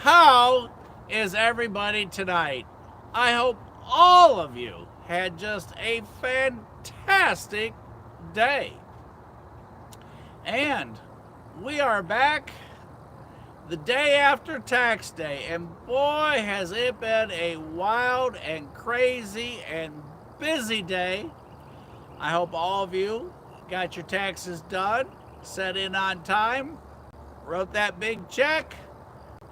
How is everybody tonight? I hope all of you had just a fantastic day. And we are back the day after tax day, and boy, has it been a wild and crazy and busy day. I hope all of you got your taxes done, set in on time, wrote that big check,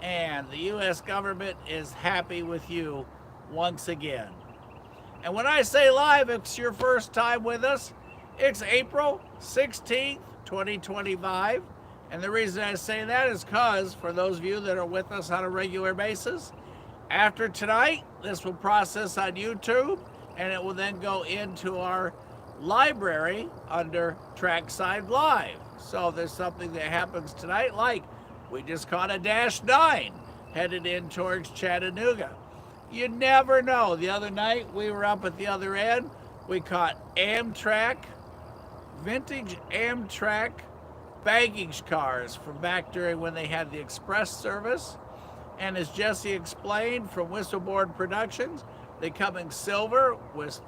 and the U.S. government is happy with you once again. And when I say live, if it's your first time with us, it's April 16th, 2025. And the reason I say that is because for those of you that are with us on a regular basis, after tonight, this will process on YouTube and it will then go into our library under Trackside Live. So if there's something that happens tonight, like we just caught a Dash 9 headed in towards Chattanooga. You never know. The other night we were up at the other end. We caught vintage Amtrak baggage cars from back during when they had the express service. And as Jesse explained from Whistleboard Productions, they come in silver with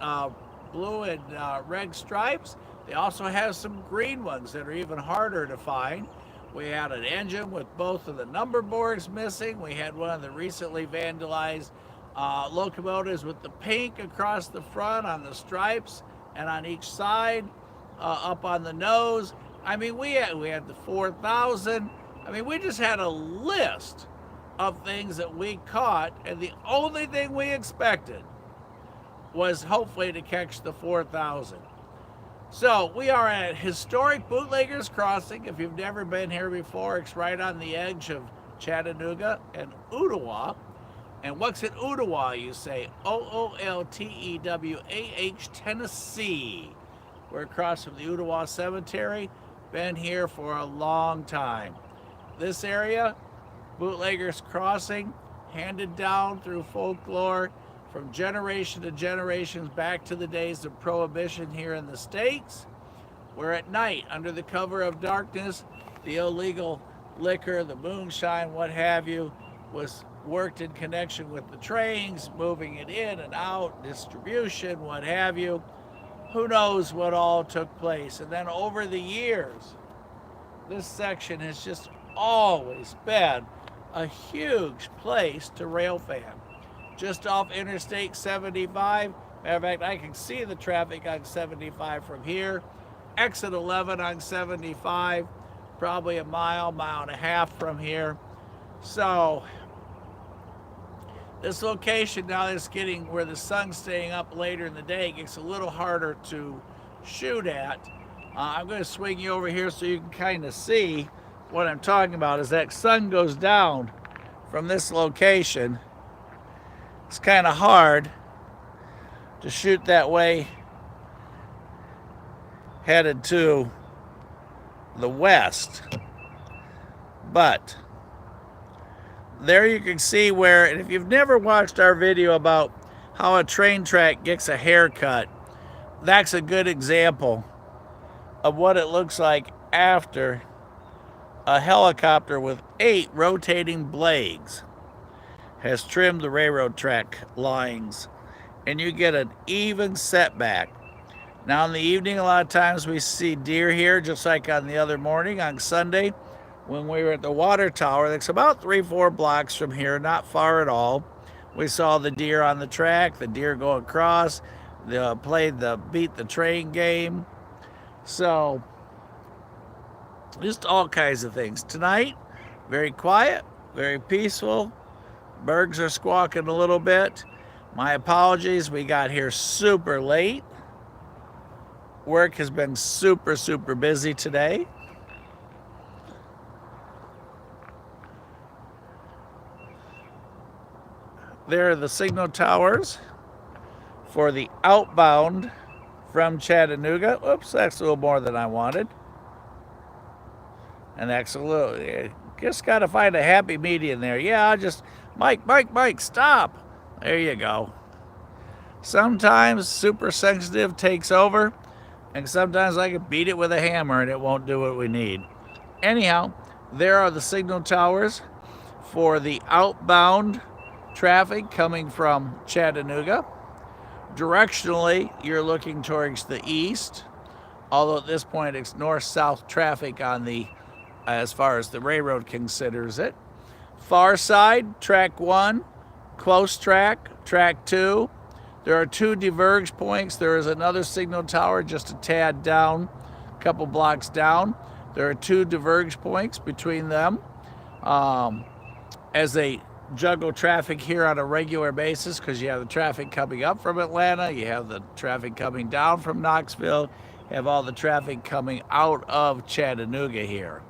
blue and red stripes. They also have some green ones that are even harder to find. We had an engine with both of the number boards missing. We had one of the recently vandalized locomotives with the pink across the front on the stripes and on each side, up on the nose. I mean, we had the 4000. I mean, we just had a list of things that we caught, and the only thing we expected was hopefully to catch the 4000. So we are at historic Bootleggers Crossing. If you've never been here before, it's right on the edge of Chattanooga and Ooltewah. And what's in Ooltewah, you say? Ooltewah, Tennessee. We're across from the Ooltewah Cemetery. Been here for a long time. This area, Bootleggers Crossing, handed down through folklore from generation to generations back to the days of Prohibition here in the States, where at night, under the cover of darkness, the illegal liquor, the moonshine, what have you, was worked in connection with the trains, moving it in and out, distribution, what have you. Who knows what all took place. And then over the years, this section has just always been a huge place to rail fan. Just off Interstate 75. Matter of fact, I can see the traffic on 75 from here. Exit 11 on 75, probably a mile and a half from here. So this location now is getting where the sun's staying up later in the day, gets a little harder to shoot at. I'm going to swing you over here so you can kind of see what I'm talking about. As that sun goes down from this location, it's kind of hard to shoot that way headed to the west. But there you can see where, and if you've never watched our video about how a train track gets a haircut, that's a good example of what it looks like after a helicopter with 8 rotating blades has trimmed the railroad track lines, and you get an even setback. Now in the evening, a lot of times we see deer here, just like on the other morning on Sunday when we were at the water tower. That's about 3-4 blocks from here, not far at all. We saw the deer on the track, the deer go across, played the beat the train game. So just all kinds of things. Tonight, very quiet, very peaceful. Birds are squawking a little bit. My apologies, we got here super late. Work has been super busy today. There are the signal towers for the outbound from Chattanooga. Oops, that's a little more than I wanted. And that's a little, just got to find a happy medium there. Yeah, Mike, stop. There you go. Sometimes super sensitive takes over, and sometimes I can beat it with a hammer and it won't do what we need. Anyhow, there are the signal towers for the outbound traffic coming from Chattanooga. Directionally, you're looking towards the east, although at this point it's north-south traffic on the, as far as the railroad considers it. Far side, track 1, close track, track 2. There are 2 diverge points. There is another signal tower just a tad down, a couple blocks down. There are 2 diverge points between them. As they juggle traffic here on a regular basis, because you have the traffic coming up from Atlanta, you have the traffic coming down from Knoxville, you have all the traffic coming out of Chattanooga here.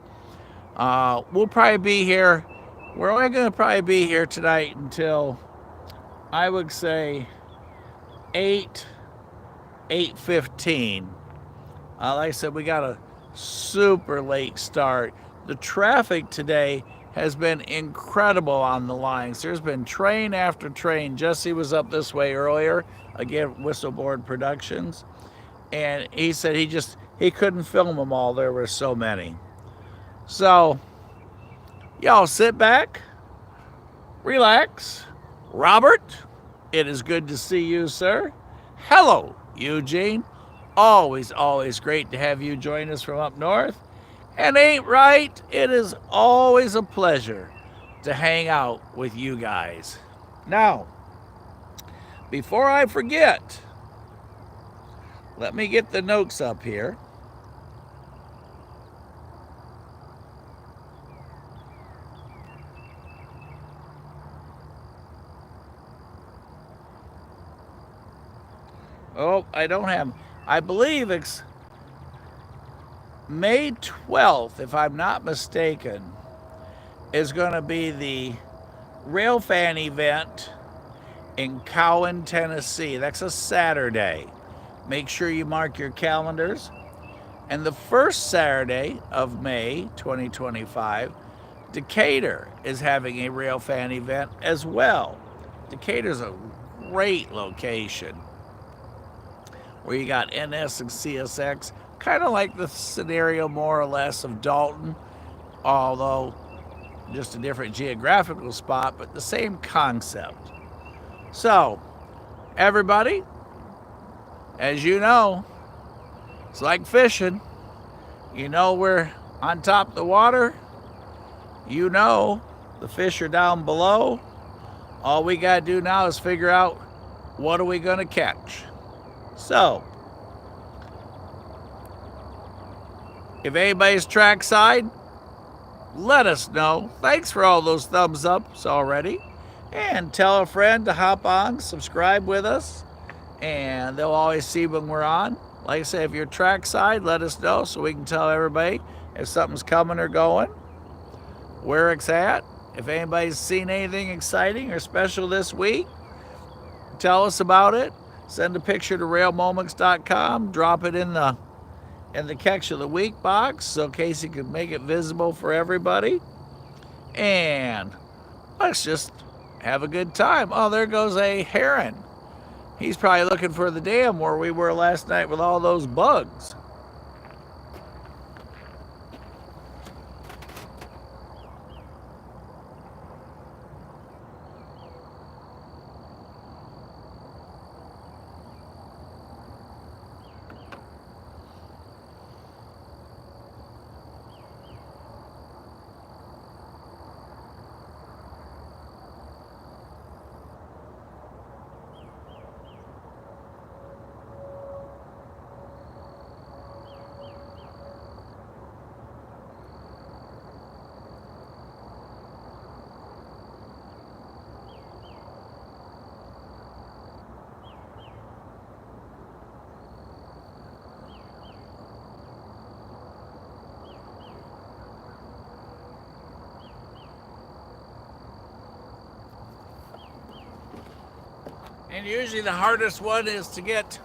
We'll probably be here, we're only going to probably be here tonight until, I would say, 8:15. Like I said, we got a super late start. The traffic today has been incredible on the lines. There's been train after train. Jesse was up this way earlier, again, Whistleboard Productions, and he said he couldn't film them all. There were so many. So, y'all sit back, relax. Robert, it is good to see you, sir. Hello, Eugene. Always, always great to have you join us from up north. And ain't right, it is always a pleasure to hang out with you guys. Now, before I forget, let me get the notes up here. Oh, I don't have, I believe it's May 12th, if I'm not mistaken, is going to be the Railfan event in Cowan, Tennessee. That's a Saturday. Make sure you mark your calendars. And the first Saturday of May 2025, Decatur is having a Railfan event as well. Decatur's a great location where you got NS and CSX, kind of like the scenario more or less of Dalton, although just a different geographical spot, but the same concept. So, everybody, as you know, it's like fishing. You know we're on top of the water. You know the fish are down below. All we got to do now is figure out what are we going to catch. So, if anybody's trackside, let us know. Thanks for all those thumbs ups already. And tell a friend to hop on, subscribe with us, and they'll always see when we're on. Like I say, if you're trackside, let us know so we can tell everybody if something's coming or going, where it's at. If anybody's seen anything exciting or special this week, tell us about it. Send a picture to railmoments.com, drop it in the Catch of the Week box so Casey can make it visible for everybody. And let's just have a good time. Oh, there goes a heron. He's probably looking for the dam where we were last night with all those bugs. And usually the hardest one is to get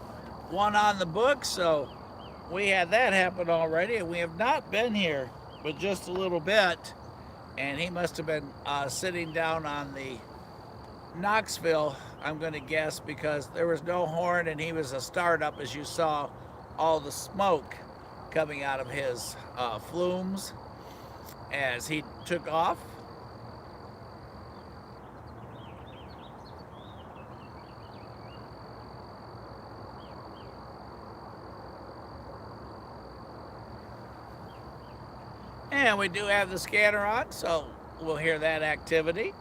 one on the book, so we had that happen already, and we have not been here but just a little bit, and he must have been sitting down on the Knoxville, I'm going to guess, because there was no horn and he was a startup, as you saw all the smoke coming out of his flumes as he took off. And we do have the scanner on, so we'll hear that activity.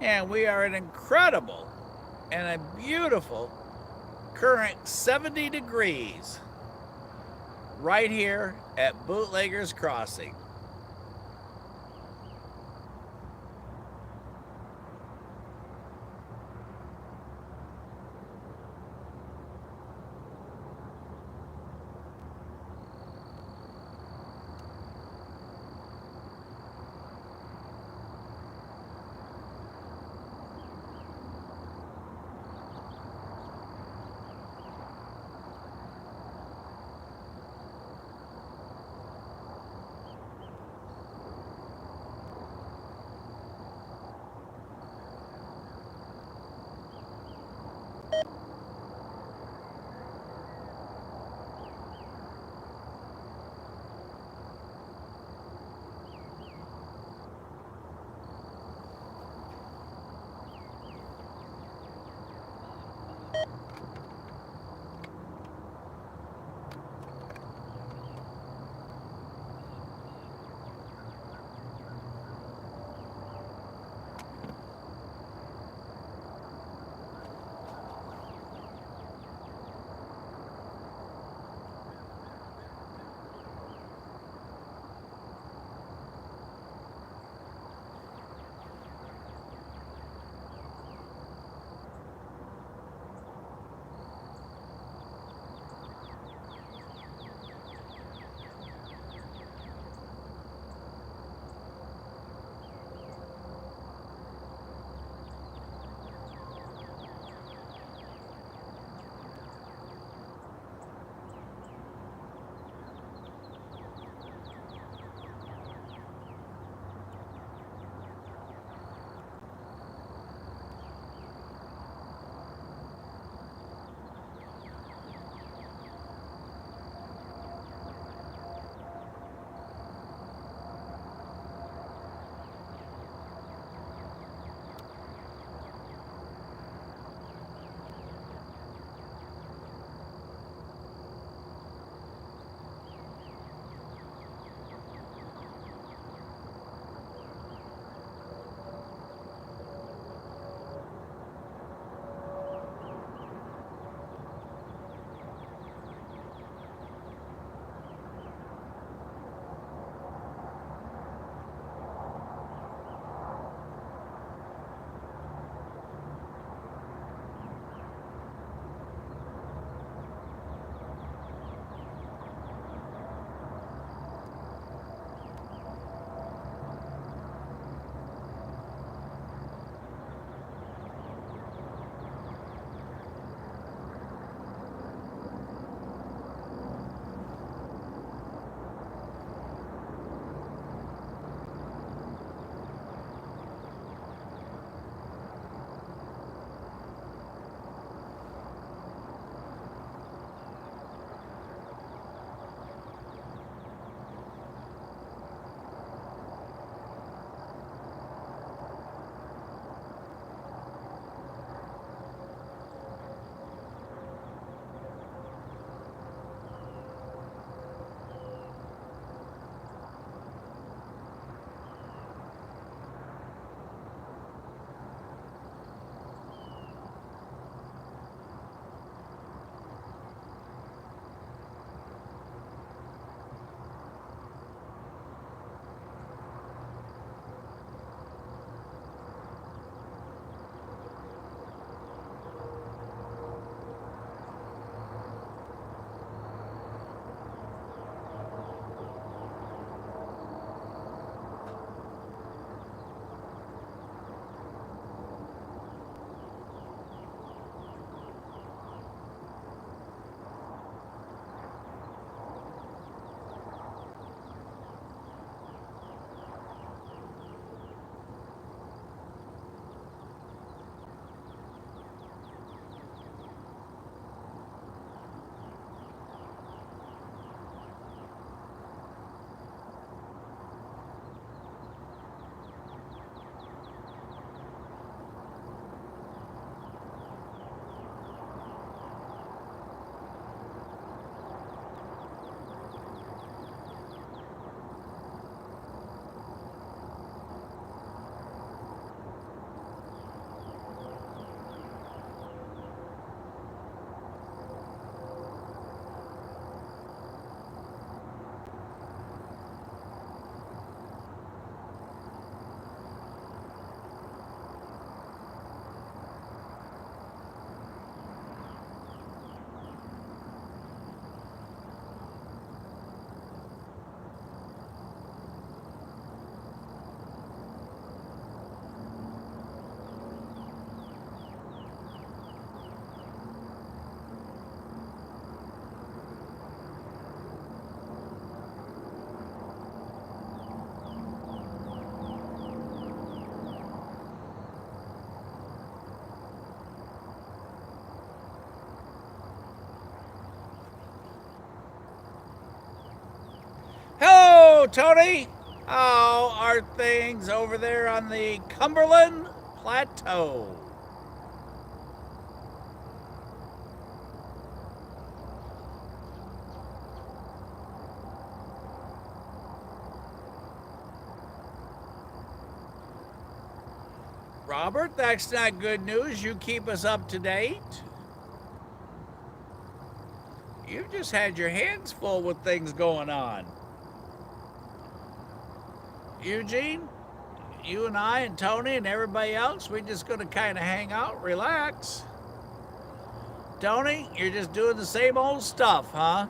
And we are an incredible and a beautiful current 70 degrees right here at Bootleggers Crossing. So, Tony, how are things over there on the Cumberland Plateau? Robert, that's not good news. You keep us up to date. You've just had your hands full with things going on. Eugene, you and I and Tony and everybody else, we're just going to kind of hang out, relax. Tony, you're just doing the same old stuff, huh?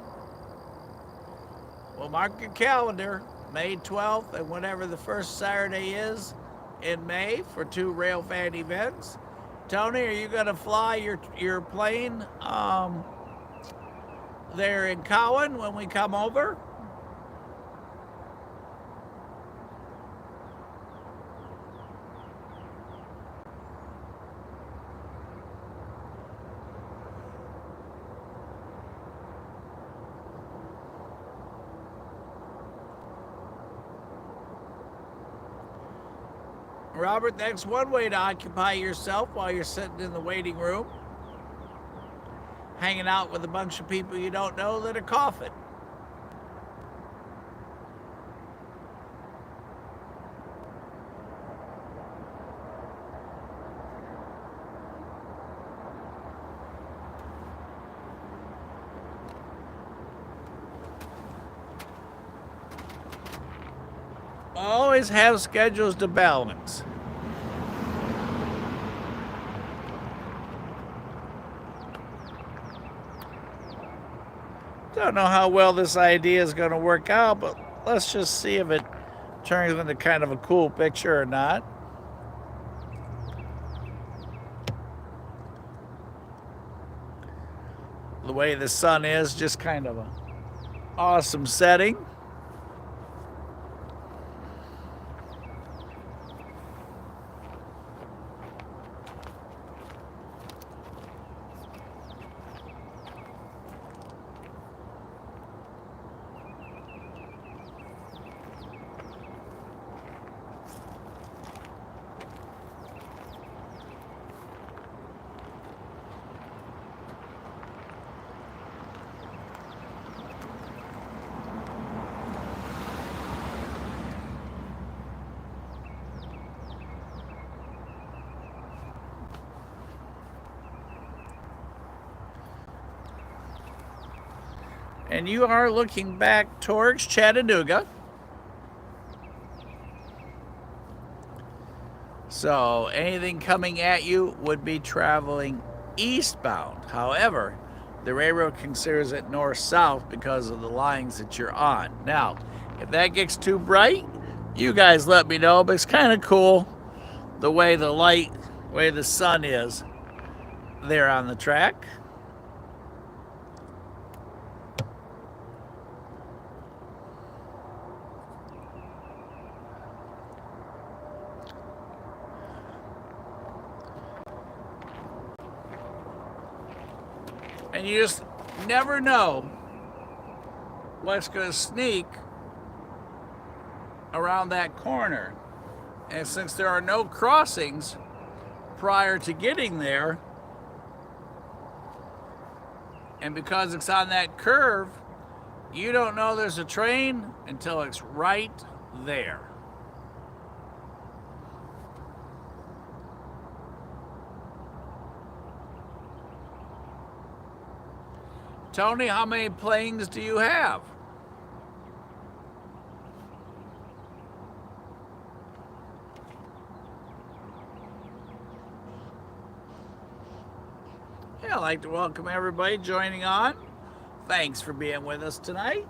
Well, mark your calendar, May 12th and whatever the first Saturday is in May for 2 Railfan events. Tony, are you going to fly your plane there in Cowan when we come over? Robert, that's one way to occupy yourself while you're sitting in the waiting room, hanging out with a bunch of people you don't know that are coughing. Always have schedules to balance. Don't know how well this idea is going to work out, but let's just see if it turns into kind of a cool picture or not. The way the sun is, just kind of an awesome setting. And you are looking back towards Chattanooga. So anything coming at you would be traveling eastbound. However, the railroad considers it north-south because of the lines that you're on. Now, if that gets too bright, you guys let me know, but it's kind of cool the way the sun is there on the track. And you just never know what's going to sneak around that corner. And since there are no crossings prior to getting there, and because it's on that curve, you don't know there's a train until it's right there. Tony, how many planes do you have? Yeah, I'd like to welcome everybody joining on. Thanks for being with us tonight.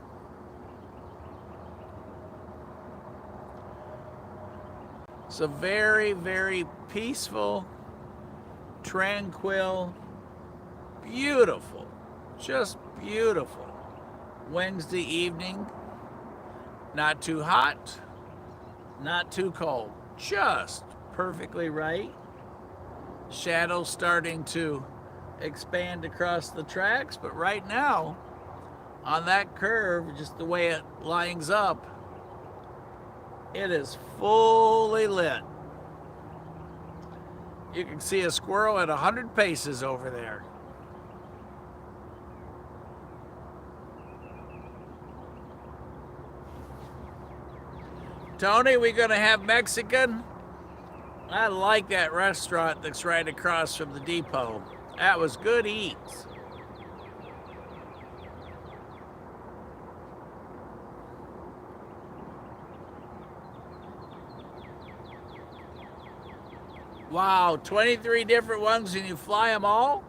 It's a very, very peaceful, tranquil, beautiful, just beautiful Wednesday evening. Not too hot, not too cold, just perfectly right. Shadows starting to expand across the tracks, but right now on that curve, just the way it lines up, It is fully lit. You can see a squirrel at 100 paces over there. Tony, we gonna have Mexican? I like that restaurant that's right across from the depot. That was good eats. Wow, 23 different ones and you fly them all?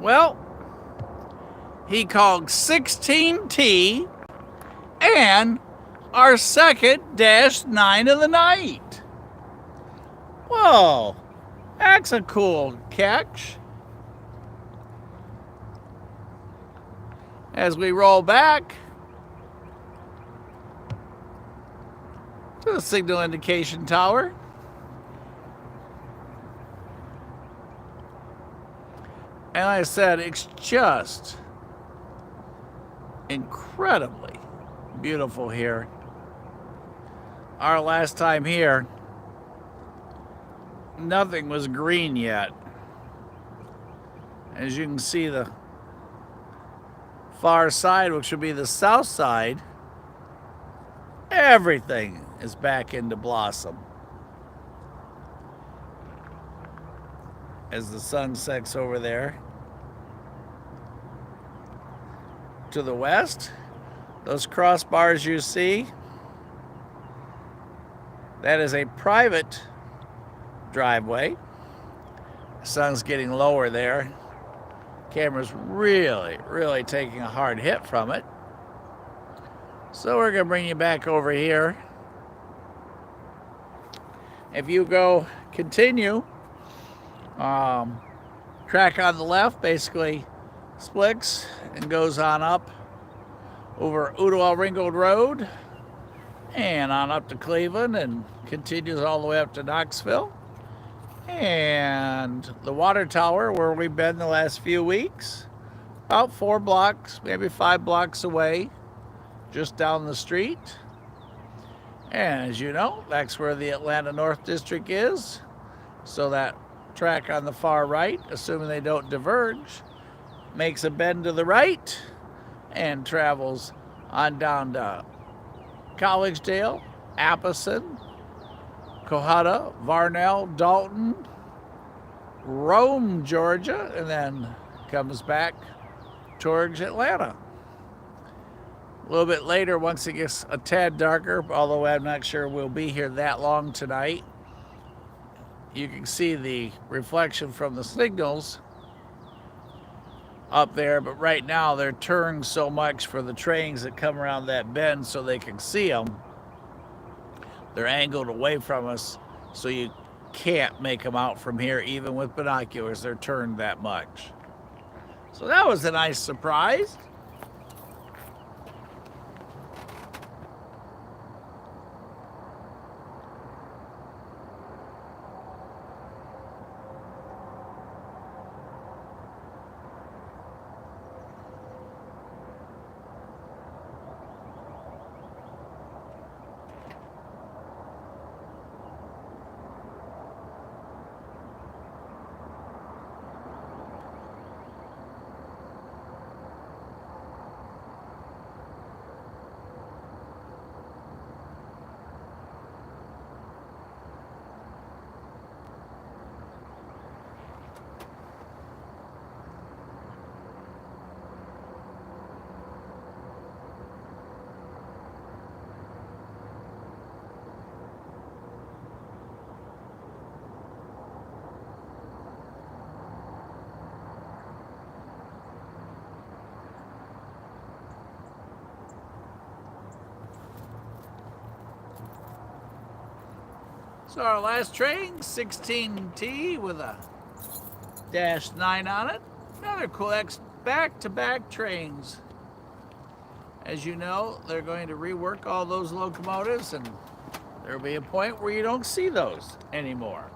Well, he called 16T and our second -9 of the night. Whoa, that's a cool catch. As we roll back to the signal indication tower, and like I said, it's just incredibly beautiful here. Our last time here, nothing was green yet. As you can see, the far side, which would be the south side, everything is back into blossom. As the sun sets over there. To the west, those crossbars you see, that is a private driveway. The sun's getting lower there. Camera's really taking a hard hit from it. So we're gonna bring you back over here. If you go continue, track on the left basically splits and goes on up over Ottawa Ringgold Road and on up to Cleveland and continues all the way up to Knoxville. And the water tower where we've been the last few weeks, about 4 blocks, maybe 5 blocks away, just down the street. And as you know, that's where the Atlanta North District is. So that track on the far right, assuming they don't diverge, makes a bend to the right and travels on down to Collegedale, Appleton, Cohutta, Varnell, Dalton, Rome, Georgia, and then comes back towards Atlanta. A little bit later, once it gets a tad darker, although I'm not sure we'll be here that long tonight, you can see the reflection from the signals up there, but right now they're turned so much for the trains that come around that bend so they can see them. They're angled away from us, so you can't make them out from here, even with binoculars. They're turned that much. So that was a nice surprise. So our last train, 16T with a -9 on it. Another cool back-to-back trains. As you know, they're going to rework all those locomotives, and there'll be a point where you don't see those anymore.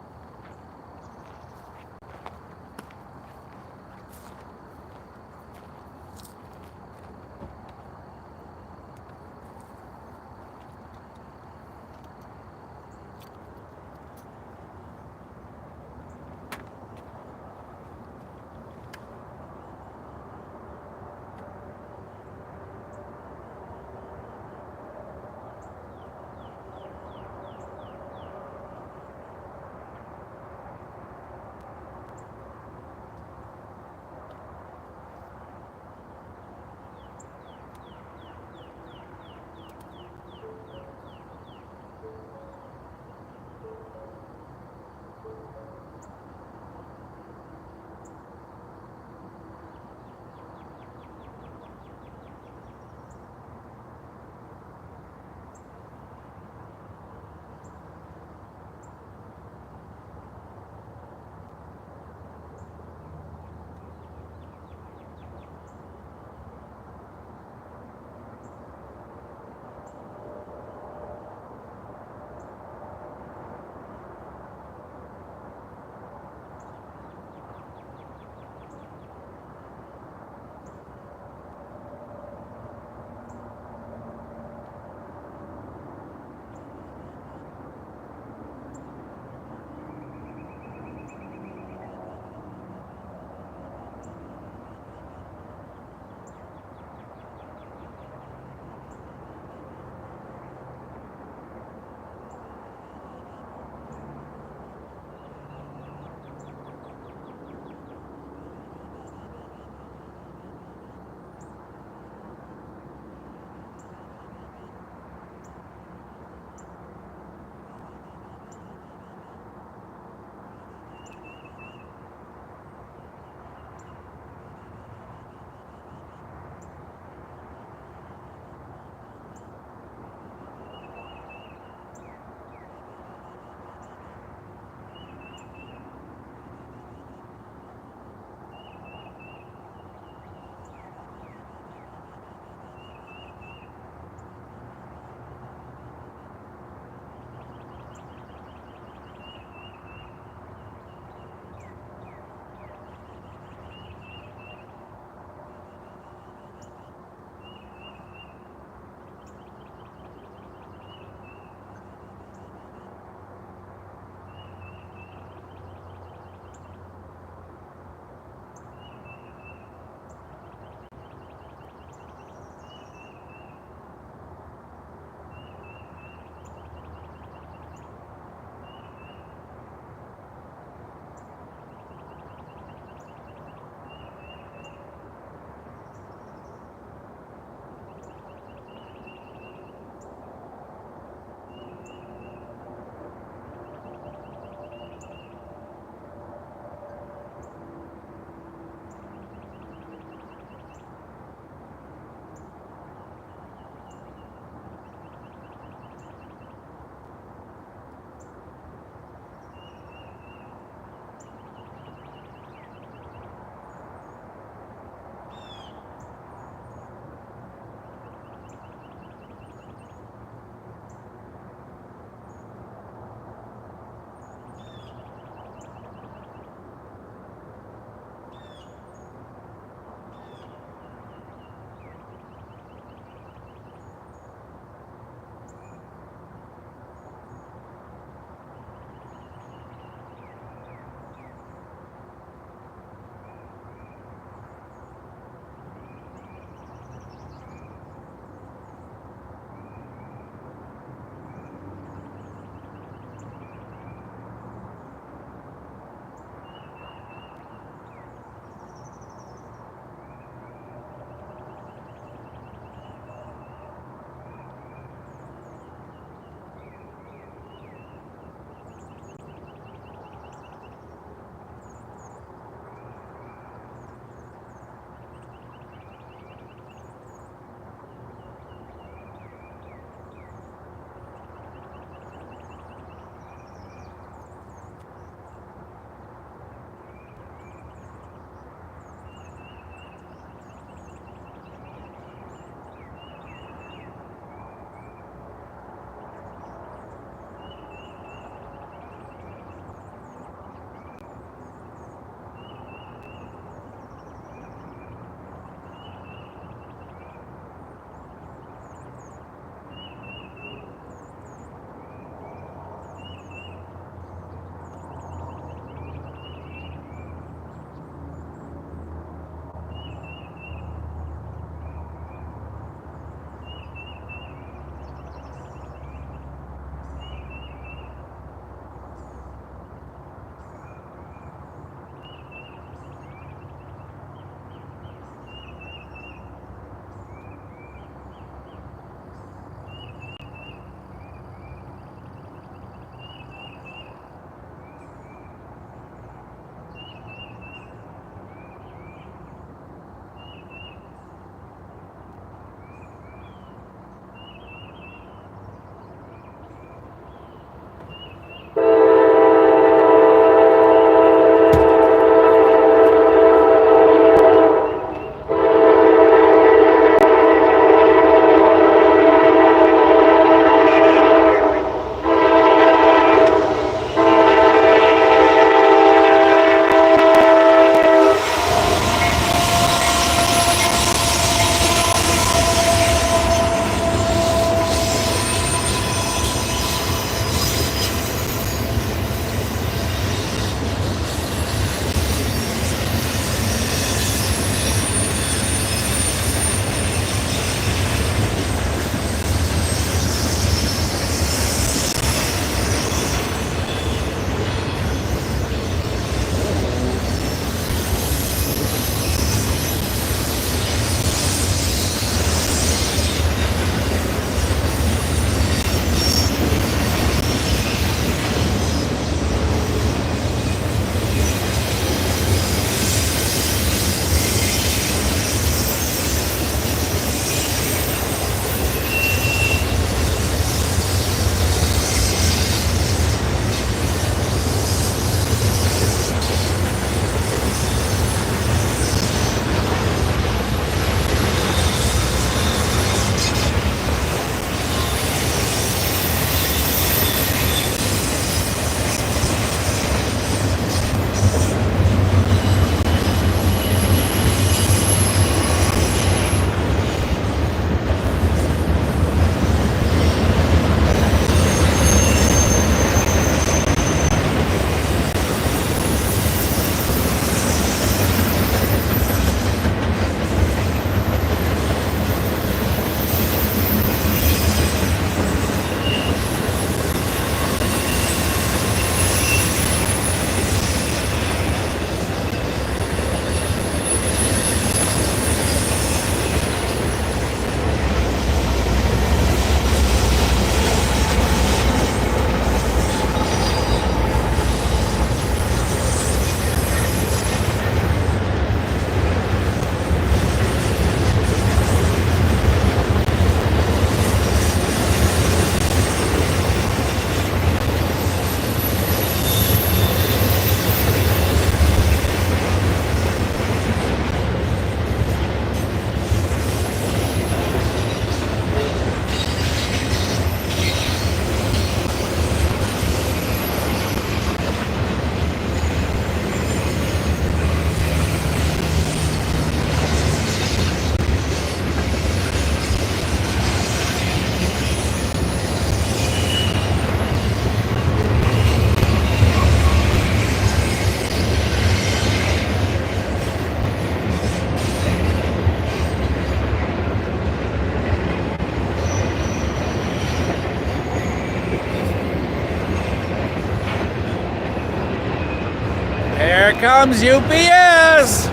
comes UPS.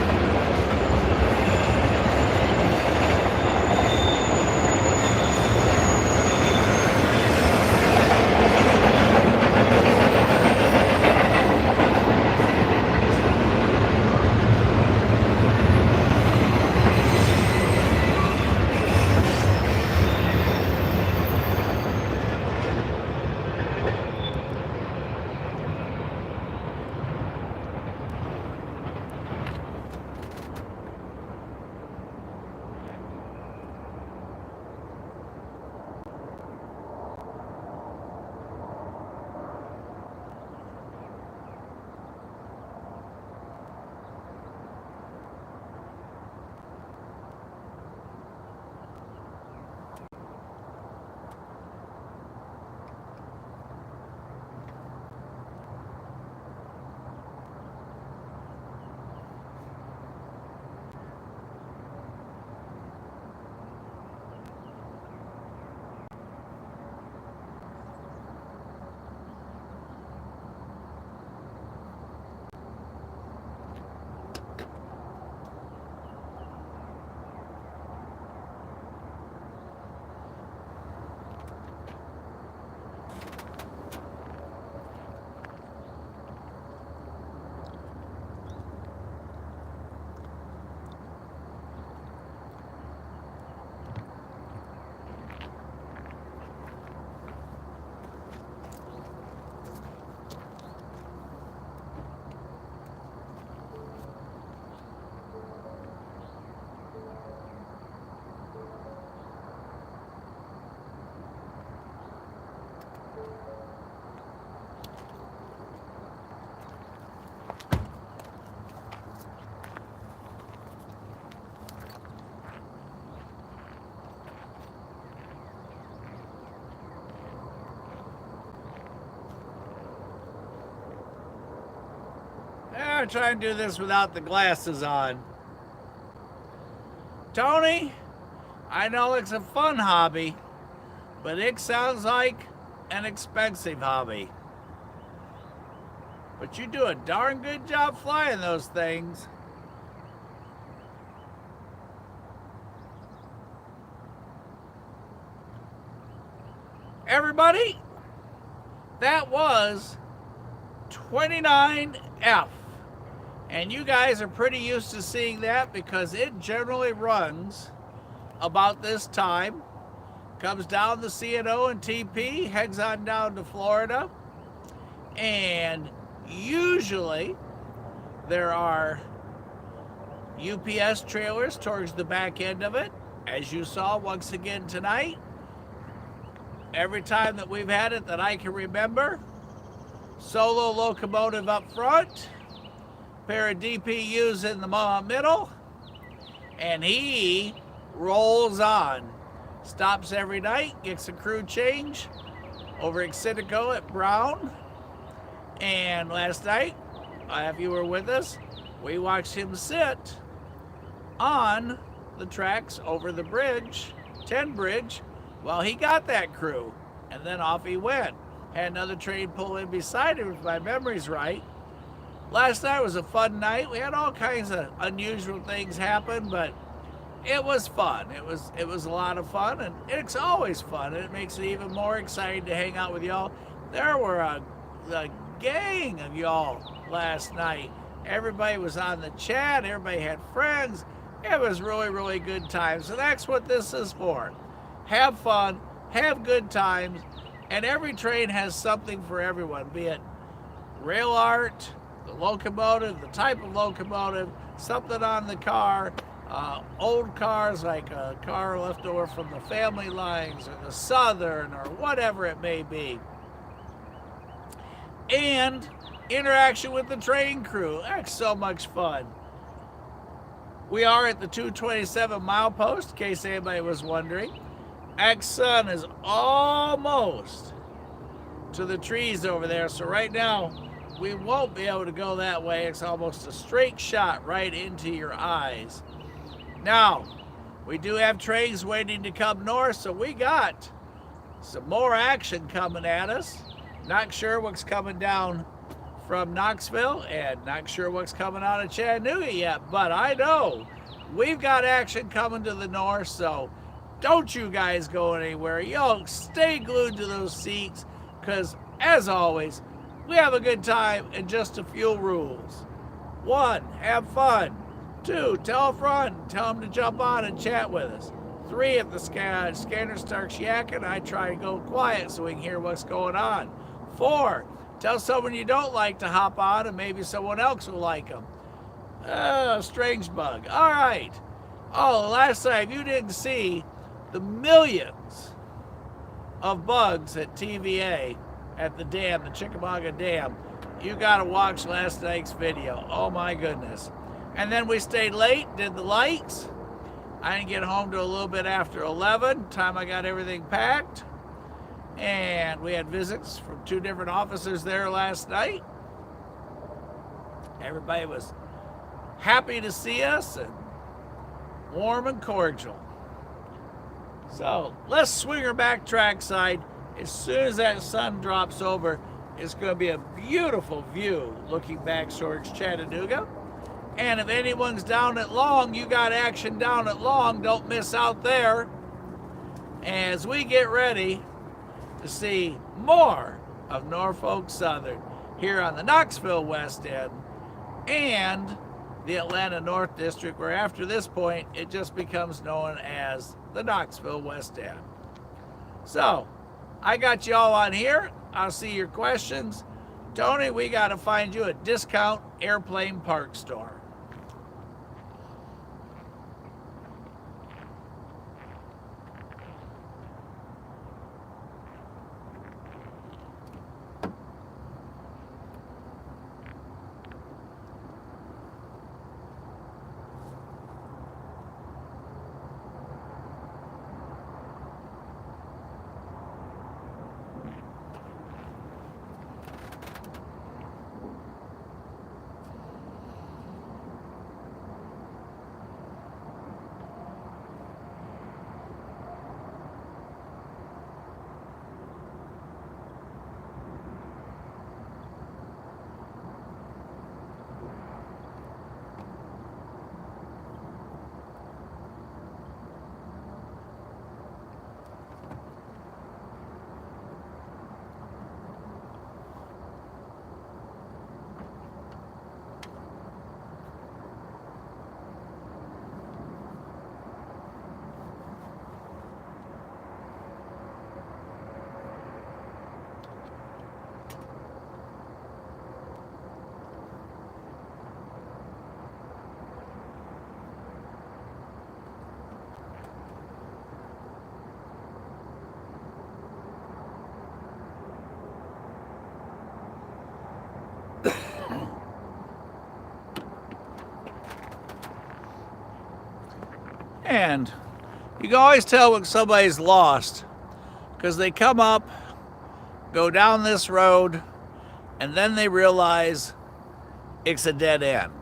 I'll try and do this without the glasses on. Tony, I know it's a fun hobby, but it sounds like an expensive hobby. But you do a darn good job flying those things. Everybody, that was 29F. And you guys are pretty used to seeing that because it generally runs about this time. Comes down the C&O and TP, heads on down to Florida. And usually there are UPS trailers towards the back end of it. As you saw once again tonight, every time that we've had it that I can remember, solo locomotive up front, pair of DPUs in the middle, and he rolls on. Stops every night, gets a crew change over at Citico at Brown. And last night, if you were with us, we watched him sit on the tracks over the bridge, 10 Bridge, while he got that crew. And then off he went. Had another train pull in beside him, if my memory's right. Last night was a fun night. We had all kinds of unusual things happen, but it was fun. It was a lot of fun, and it's always fun, and it makes it even more exciting to hang out with y'all. There were a gang of y'all last night. Everybody was on the chat. Everybody had friends. It was really, really good times. So that's what this is for. Have fun, have good times, and every train has something for everyone, be it rail art, the locomotive, the type of locomotive, something on the car, old cars like a car left over from the family lines or the Southern or whatever it may be. And interaction with the train crew. That's so much fun. We are at the 227 milepost, in case anybody was wondering. X-Sun is almost to the trees over there, so right now we won't be able to go that way. It's almost a straight shot right into your eyes. Now, we do have trains waiting to come north, so we got some more action coming at us. Not sure what's coming down from Knoxville and not sure what's coming out of Chattanooga yet, but I know we've got action coming to the north, so don't you guys go anywhere. Yo, stay glued to those seats because, as always, we have a good time and just a few rules. 1, have fun. 2, tell a friend, tell them to jump on and chat with us. 3, if the scanner starts yakking, I try to go quiet so we can hear what's going on. 4, tell someone you don't like to hop on and maybe someone else will like them. Strange bug. All right. Oh, last time you didn't see the millions of bugs at TVA at the dam, the Chickamauga Dam. You got to watch last night's video. Oh my goodness. And then we stayed late, did the lights. I didn't get home till a little bit after 11, time I got everything packed. And we had visits from 2 different officers there last night. Everybody was happy to see us and warm and cordial. So let's swing her back trackside. As soon as that sun drops over, it's going to be a beautiful view looking back towards Chattanooga. And if anyone's down at Long, you got action down at Long. Don't miss out there as we get ready to see more of Norfolk Southern here on the Knoxville West End and the Atlanta North District, where after this point it just becomes known as the Knoxville West End. So I got you all on here. I'll see your questions. Tony, we got to find you a discount airplane park store. And you can always tell when somebody's lost because they come up, go down this road, and then they realize it's a dead end.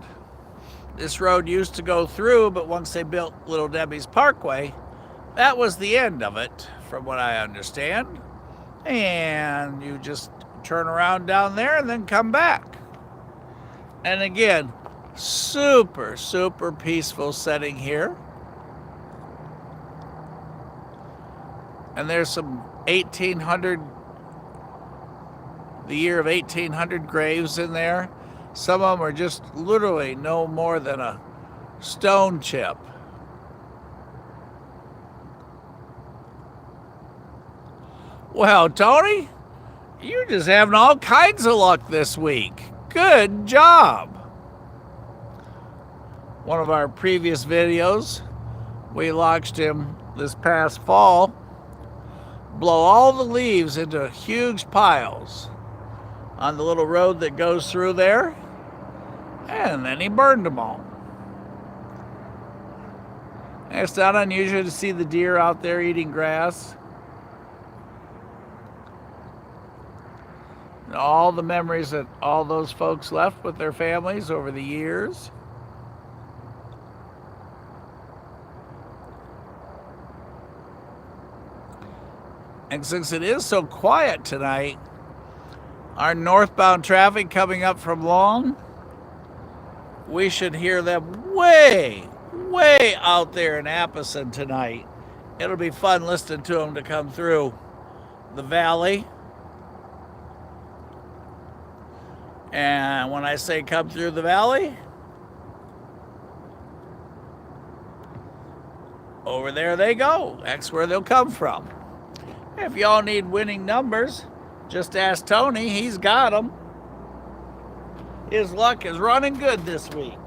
This road used to go through, but once they built Little Debbie's Parkway, that was the end of it, from what I understand. And you just turn around down there and then come back. And again, super, super peaceful setting here. And there's some 1800, the year of 1800 graves in there. Some of them are just literally no more than a stone chip. Well, Tony, you're just having all kinds of luck this week. Good job. One of our previous videos, we launched him this past fall. Blow all the leaves into huge piles on the little road that goes through there, and then he burned them all. And it's not unusual to see the deer out there eating grass. And all the memories that all those folks left with their families over the years. And since it is so quiet tonight, Our northbound traffic coming up from Long, we should hear them way, way out there in Apison tonight. It'll be fun listening to them to come through the valley. And when I say come through the valley, over there they go. That's where they'll come from. If y'all need winning numbers, just ask Tony. He's got them. His luck is running good this week.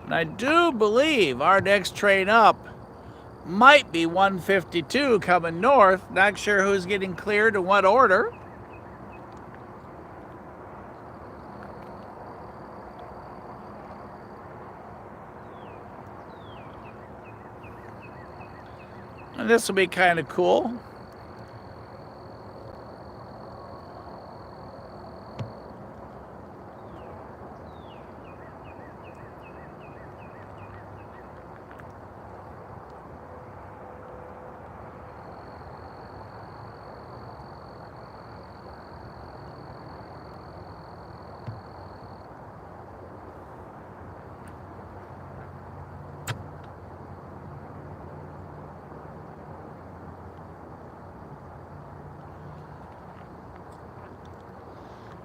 And I do believe our next train up might be 152 coming north. Not sure who's getting cleared in what order. And this will be kind of cool.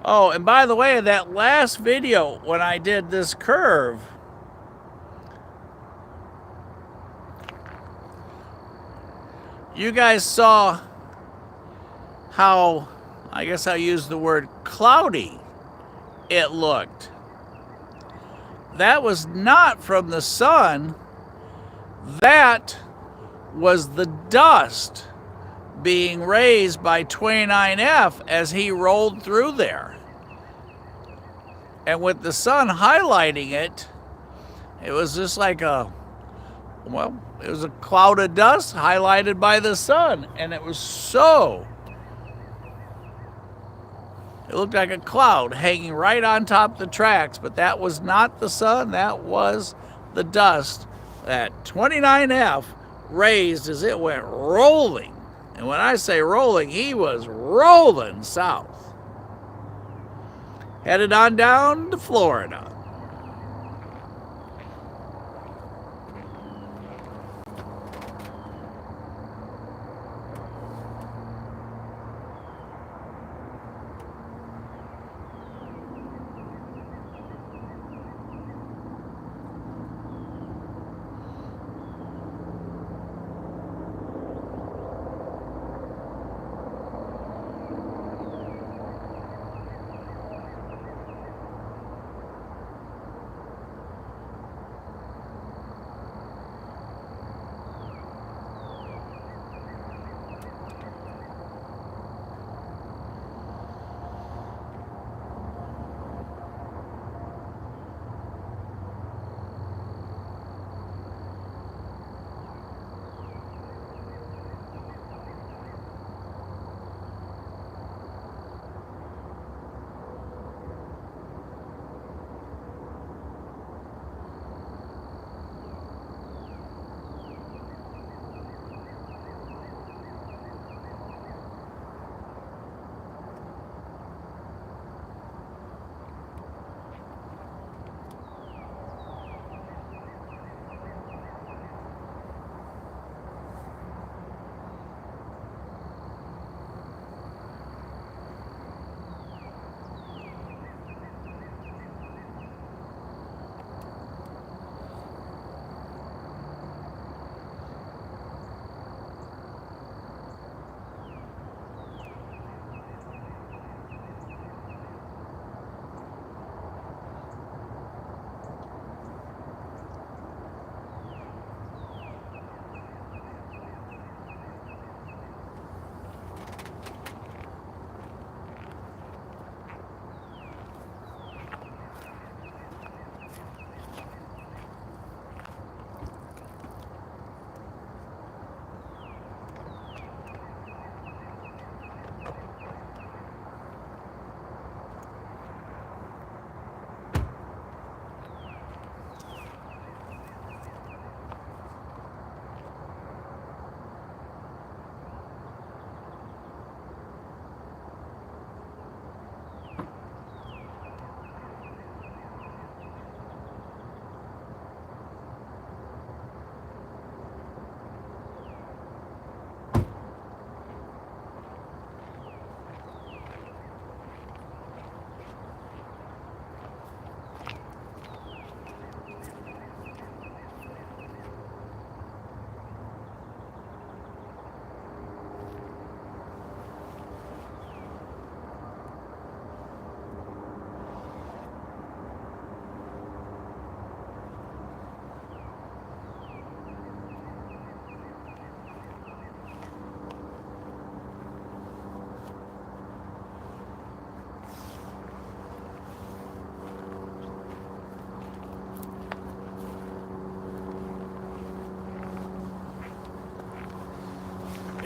Oh, and by the way, that last video when I did this curve, you guys saw how, I guess I'll use the word cloudy it looked. That was not from the sun. That was the dust being raised by 29F as he rolled through there. And with the sun highlighting it, it was just like a, well, it was a cloud of dust highlighted by the sun. And it was so, it looked like a cloud hanging right on top of the tracks, but that was not the sun, that was the dust that 29F raised as it went rolling. And when I say rolling, he was rolling south. Headed on down to Florida.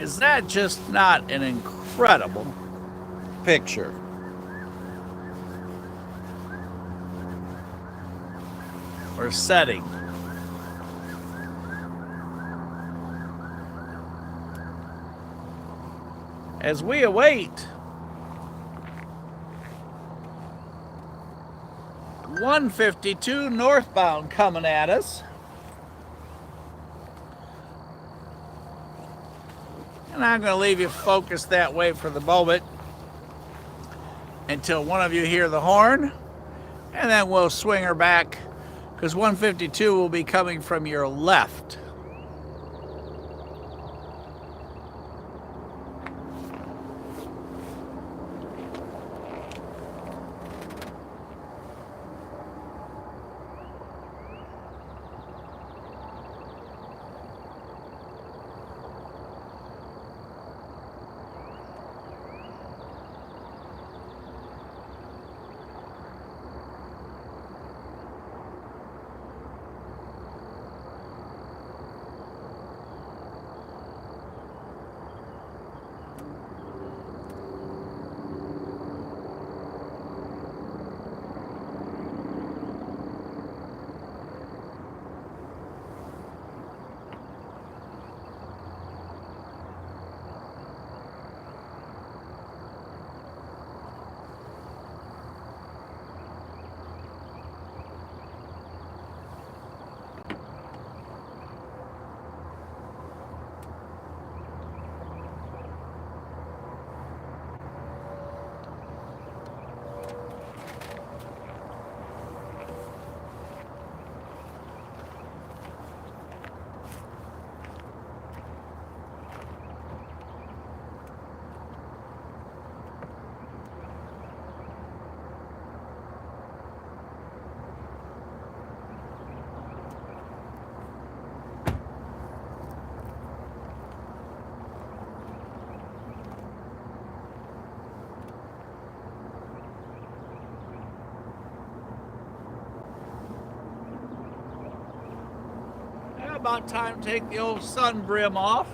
Is that just not an incredible picture? Or setting? As we await 152 northbound coming at us. And I'm going to leave you focused that way for the moment until one of you hear the horn, and then we'll swing her back because 152 will be coming from your left. About time to take the old sun brim off.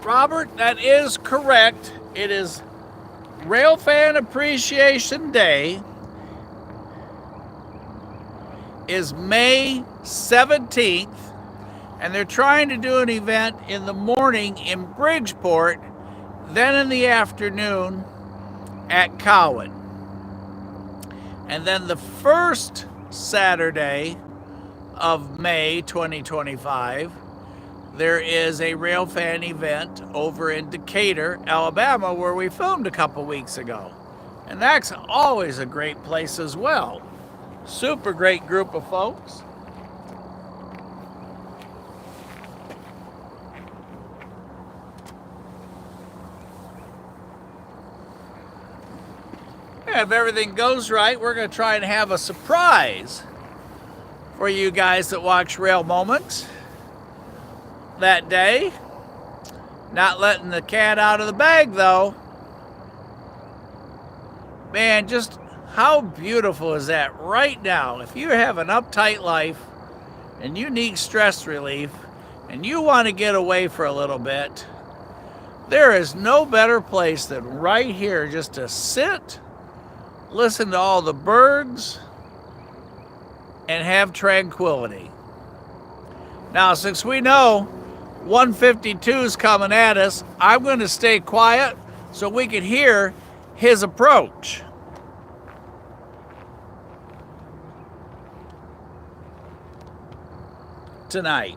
Robert, that is correct. It is Railfan Appreciation Day is May 17th, and they're trying to do an event in the morning in Bridgeport, then in the afternoon at Cowan. And then the first Saturday of May 2025, there is a Railfan event over in Decatur, Alabama, where we filmed a couple weeks ago. And that's always a great place as well. Super great group of folks. If everything goes right, we're going to try and have a surprise for you guys that watch Rail Moments that day. Not letting the cat out of the bag though. Man, just how beautiful is that right now? If you have an uptight life and you need stress relief and you want to get away for a little bit, there is no better place than right here just to sit, listen to all the birds, and have tranquility. Now, since we know 152 is coming at us, I'm going to stay quiet so we can hear his approach. Tonight.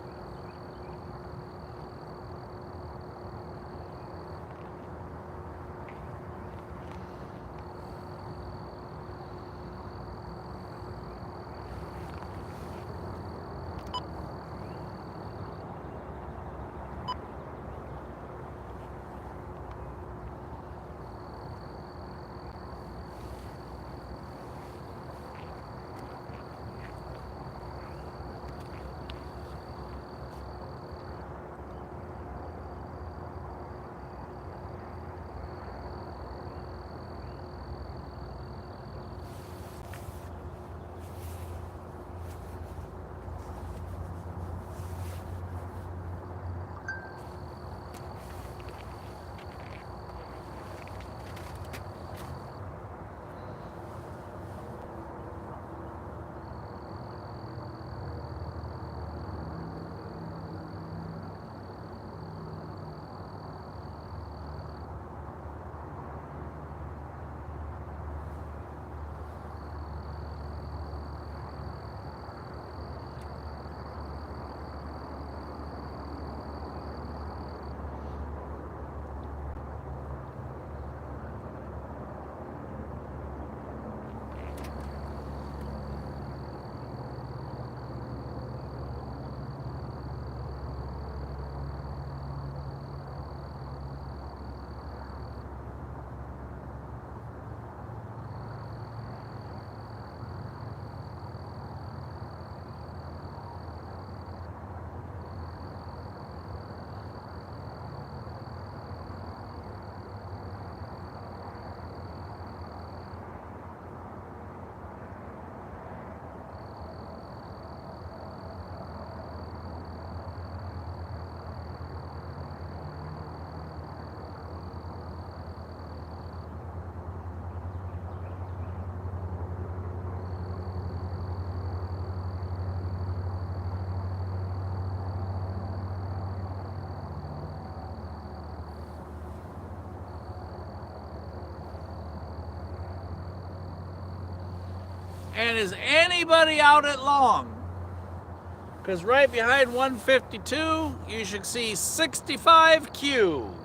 And is anybody out at long? Because right behind 152, you should see 65Q.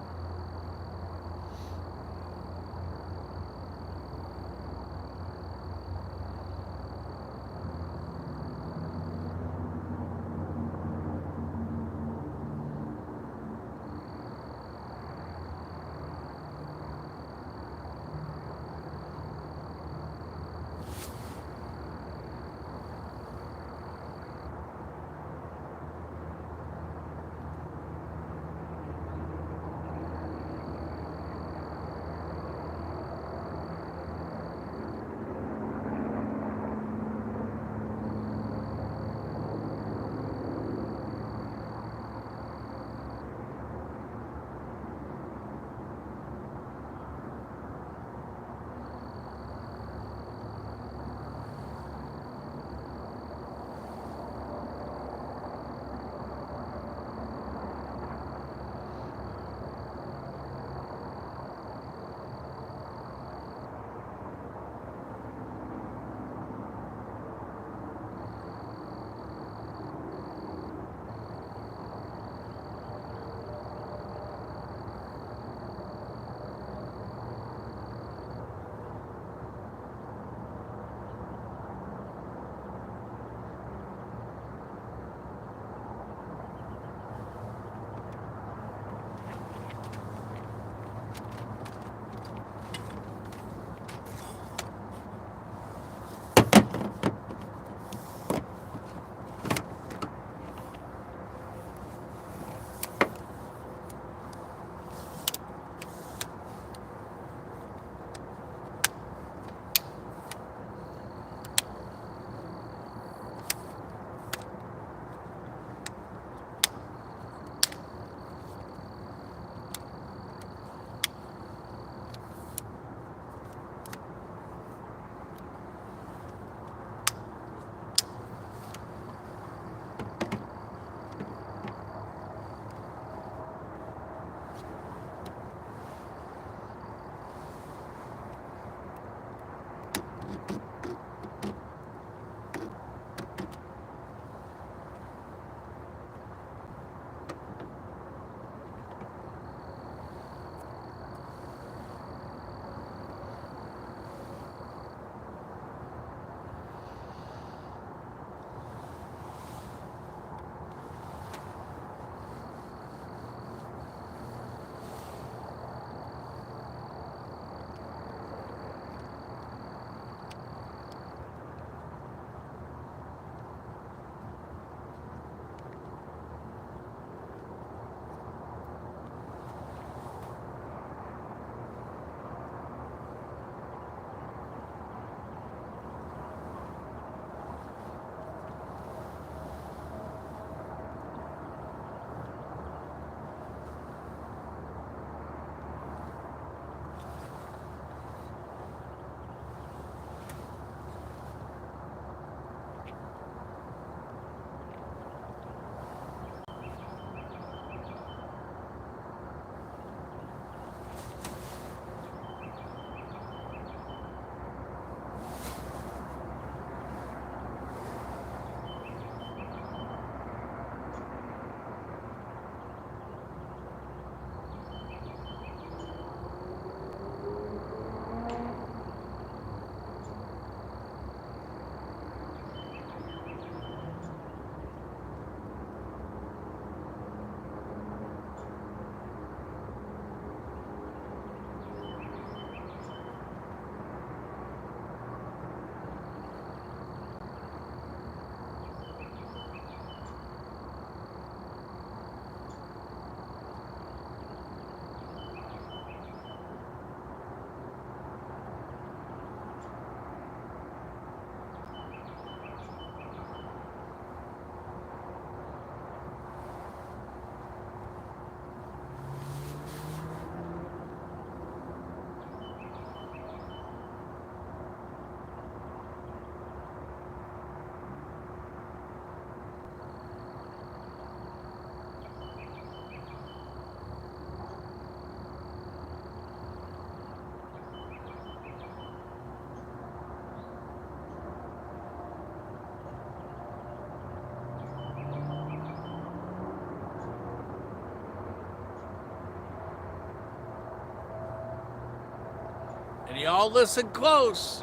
y'all listen close.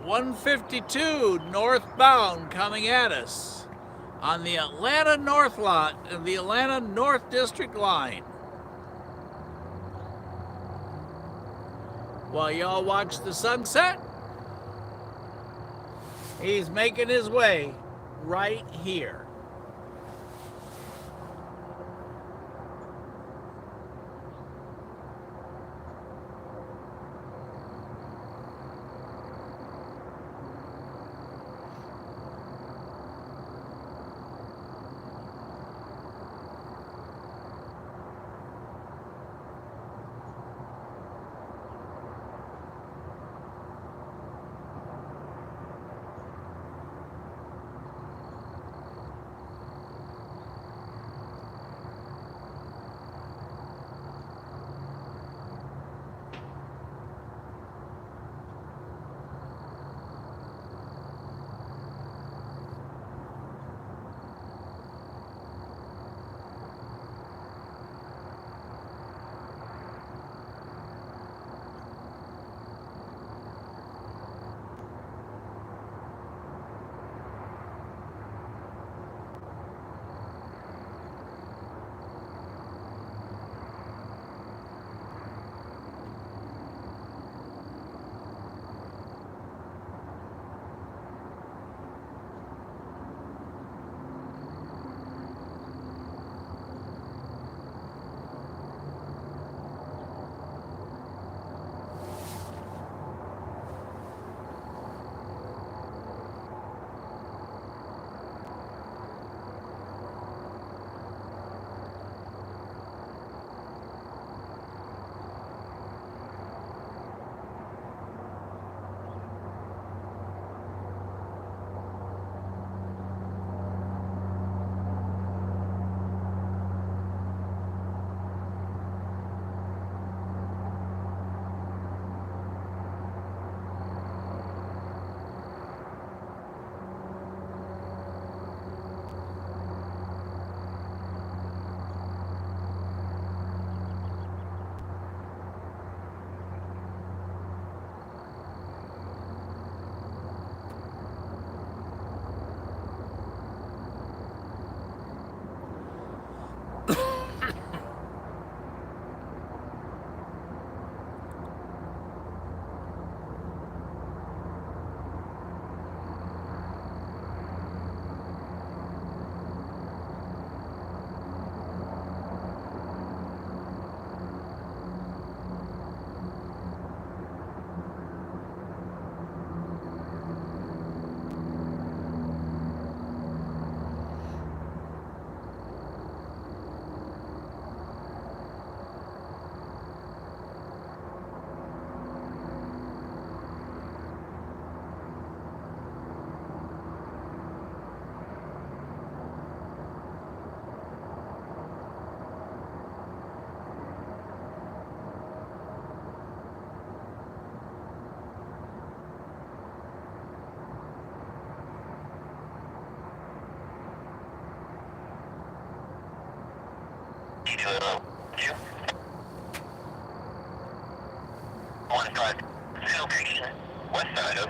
152 northbound coming at us on the Atlanta North District line. While y'all watch the sunset, he's making his way right here. Location, west side of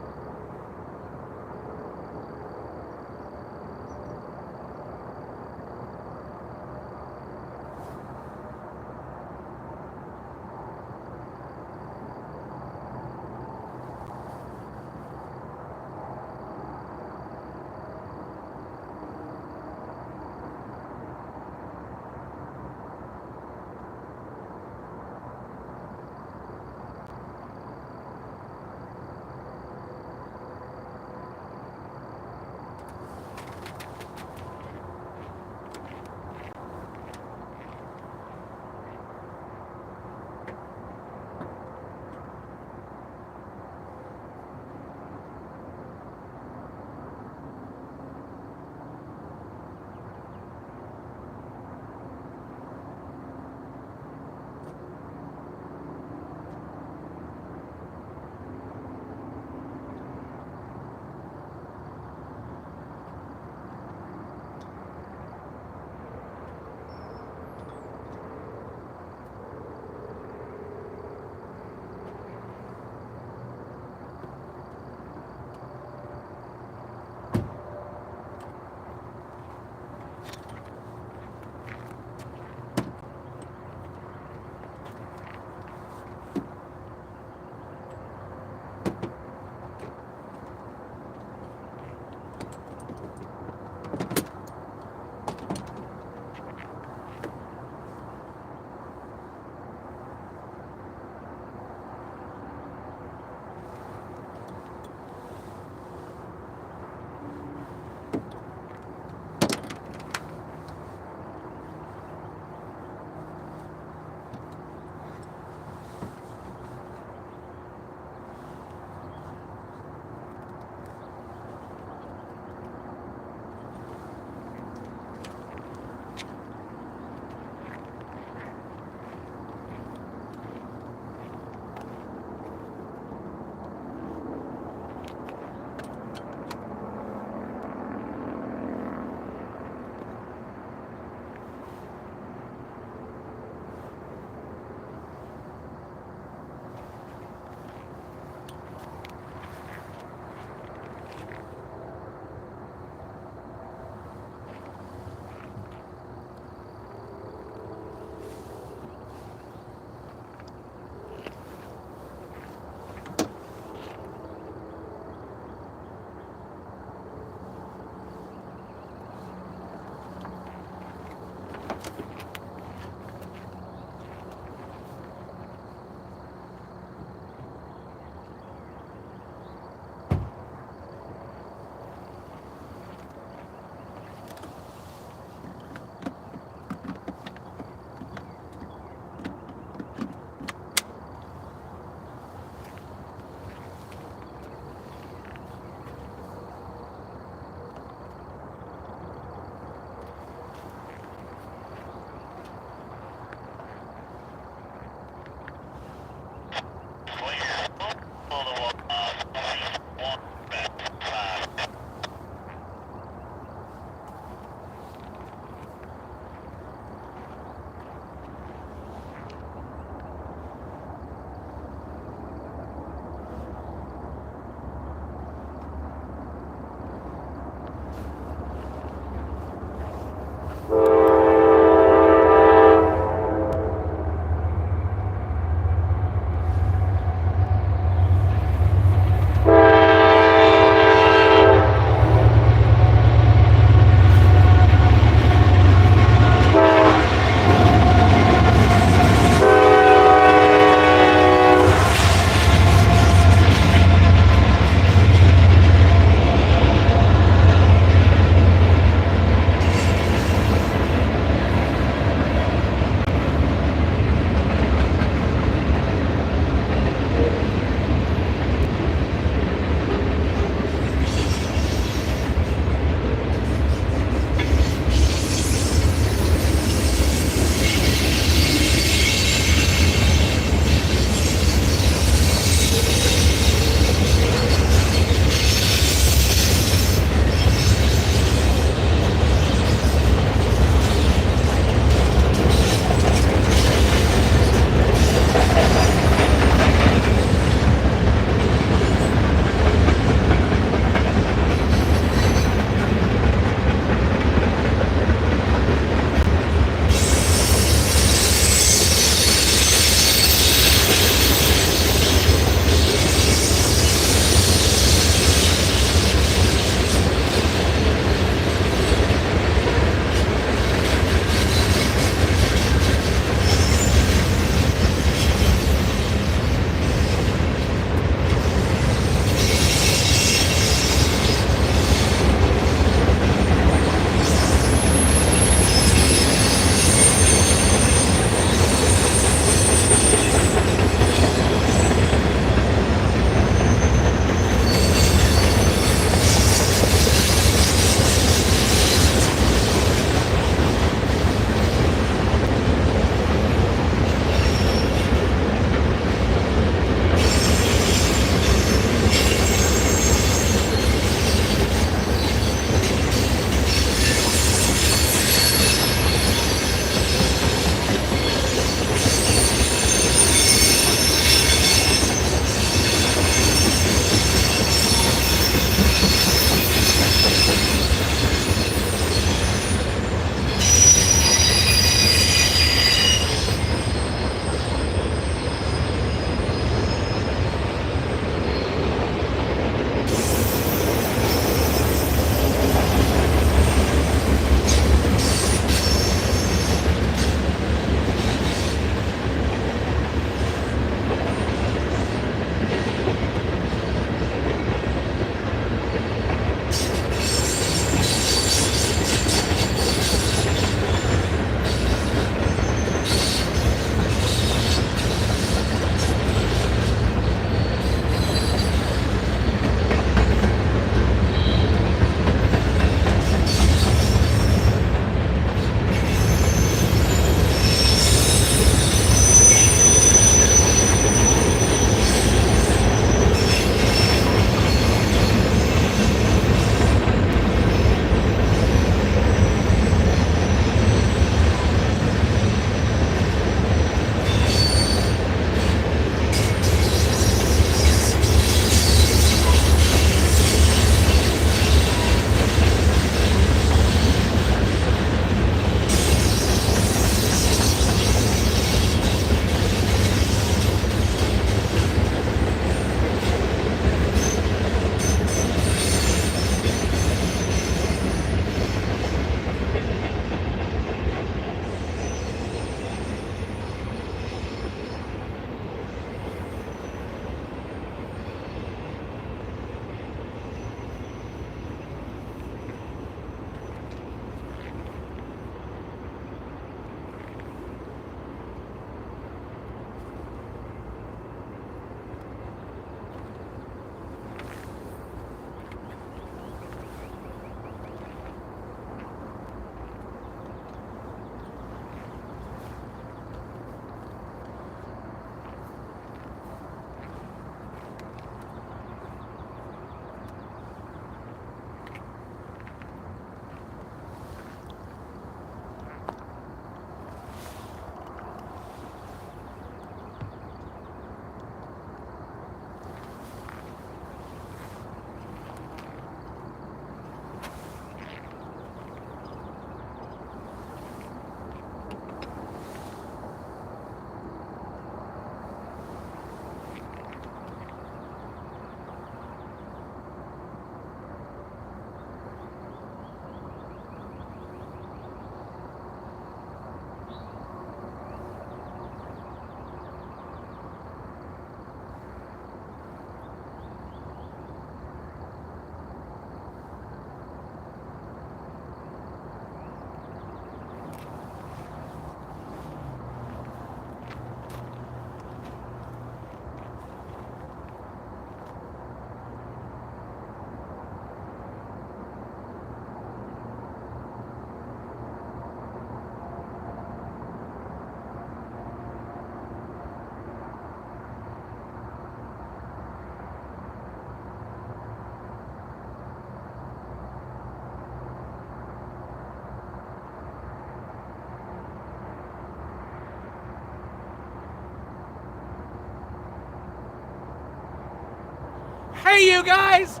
Hey, you guys,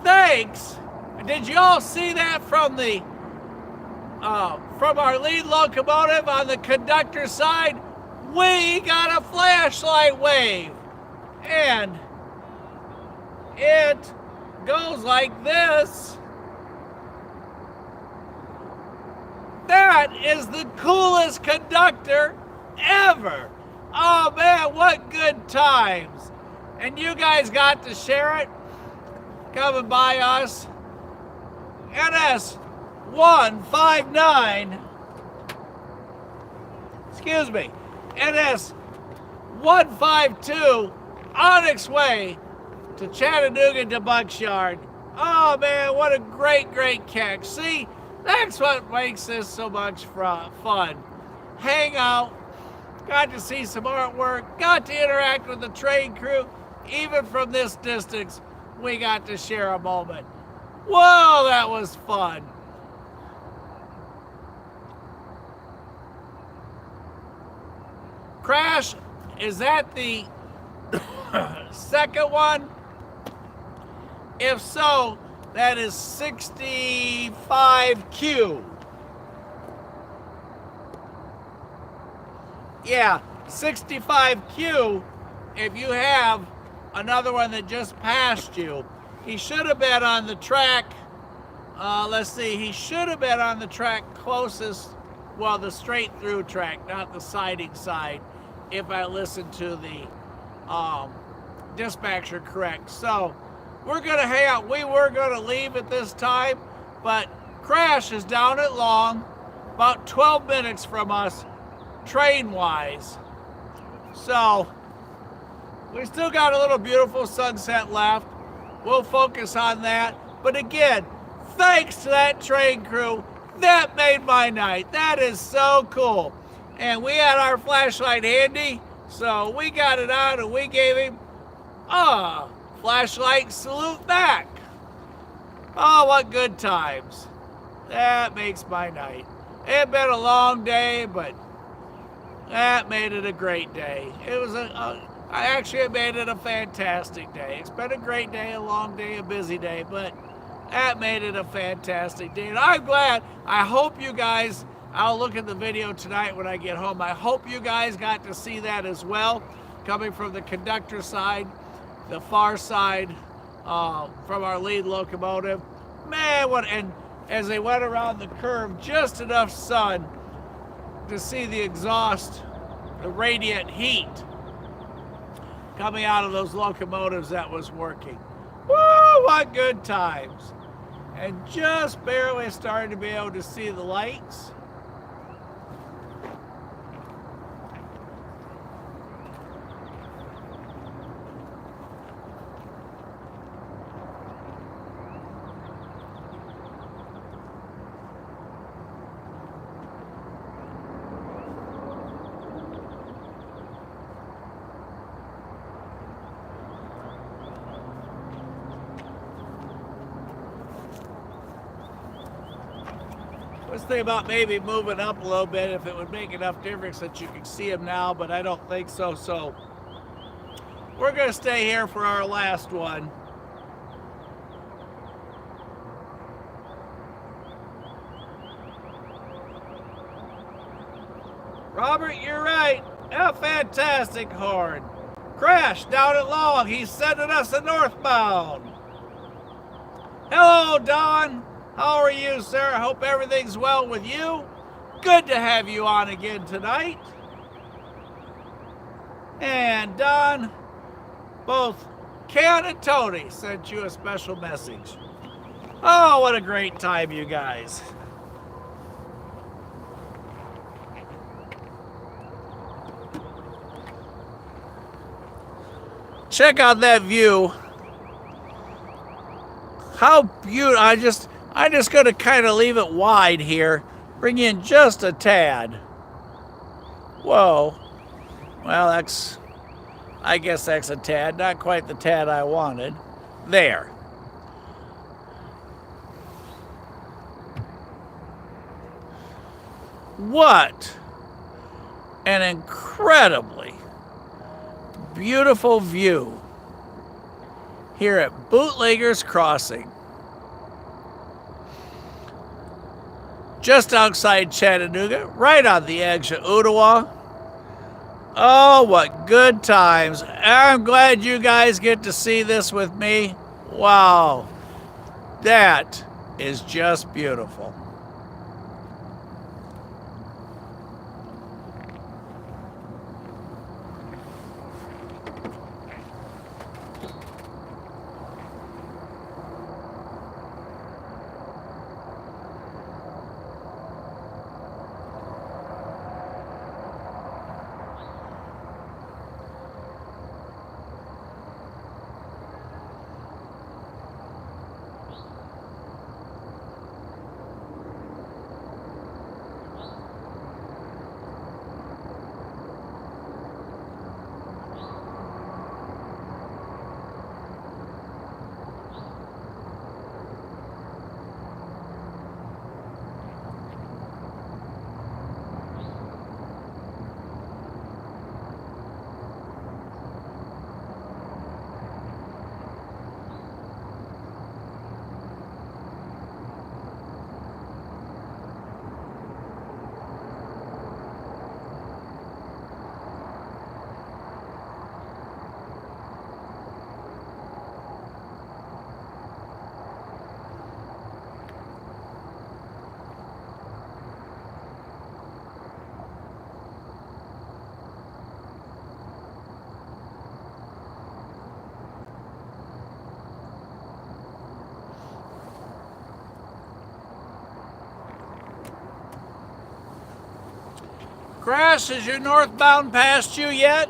thanks. Did you all see that from our lead locomotive on the conductor side? We got a flashlight wave, and it goes like this. That is the coolest conductor ever. Oh man, what good times. And you guys got to share it coming by us. NS 159, excuse me, NS 152 on its way to Chattanooga to Buckshard. Oh man, what a great catch. See, that's what makes this so much fun. Hang out, got to see some artwork, got to interact with the train crew. Even from this distance, we got to share a moment. Whoa, that was fun. Crash, is that the second one? If so, that is 65Q. Yeah, 65Q. If you have another one that just passed you, he should have been on the track. Let's see, he should have been on the track closest, well, the straight through track, not the siding side, if I listened to the dispatcher correct. So we're gonna hang out. We were gonna leave at this time, but Crash is down at Long, about 12 minutes from us, train-wise. So we still got a little beautiful sunset left. We'll focus on that. But again, thanks to that train crew. That made my night. That is so cool. And we had our flashlight handy, so we got it out and we gave him a flashlight salute back. Oh, what good times. That makes my night. It had been a long day, but that made it a great day. It was it made it a fantastic day. It's been a great day, a long day, a busy day, but that made it a fantastic day. And I'm glad. I hope you guys, I'll look at the video tonight when I get home. I hope you guys got to see that as well, coming from the conductor side, the far side, from our lead locomotive. Man, and as they went around the curve, just enough sun to see the exhaust, the radiant heat coming out of those locomotives that was working. Woo, what good times. And just barely starting to be able to see the lights. I was thinking about maybe moving up a little bit if it would make enough difference that you could see them now, but I don't think so. So we're going to stay here for our last one. Robert, you're right. A fantastic horn. Crash down at Long. He's sending us a northbound. Hello, Don. How are you, sir? I hope everything's well with you. Good to have you on again tonight. And Don, both Ken and Tony sent you a special message. Oh, what a great time, you guys. Check out that view. How beautiful. I'm just going to kind of leave it wide here. Bring in just a tad. Whoa. Well, I guess that's a tad. Not quite the tad I wanted. There. What an incredibly beautiful view here at Bootleggers Crossing, just outside Chattanooga, right on the edge of Ottawa. Oh, what good times. I'm glad you guys get to see this with me. Wow, that is just beautiful. Crash, is your northbound past you yet?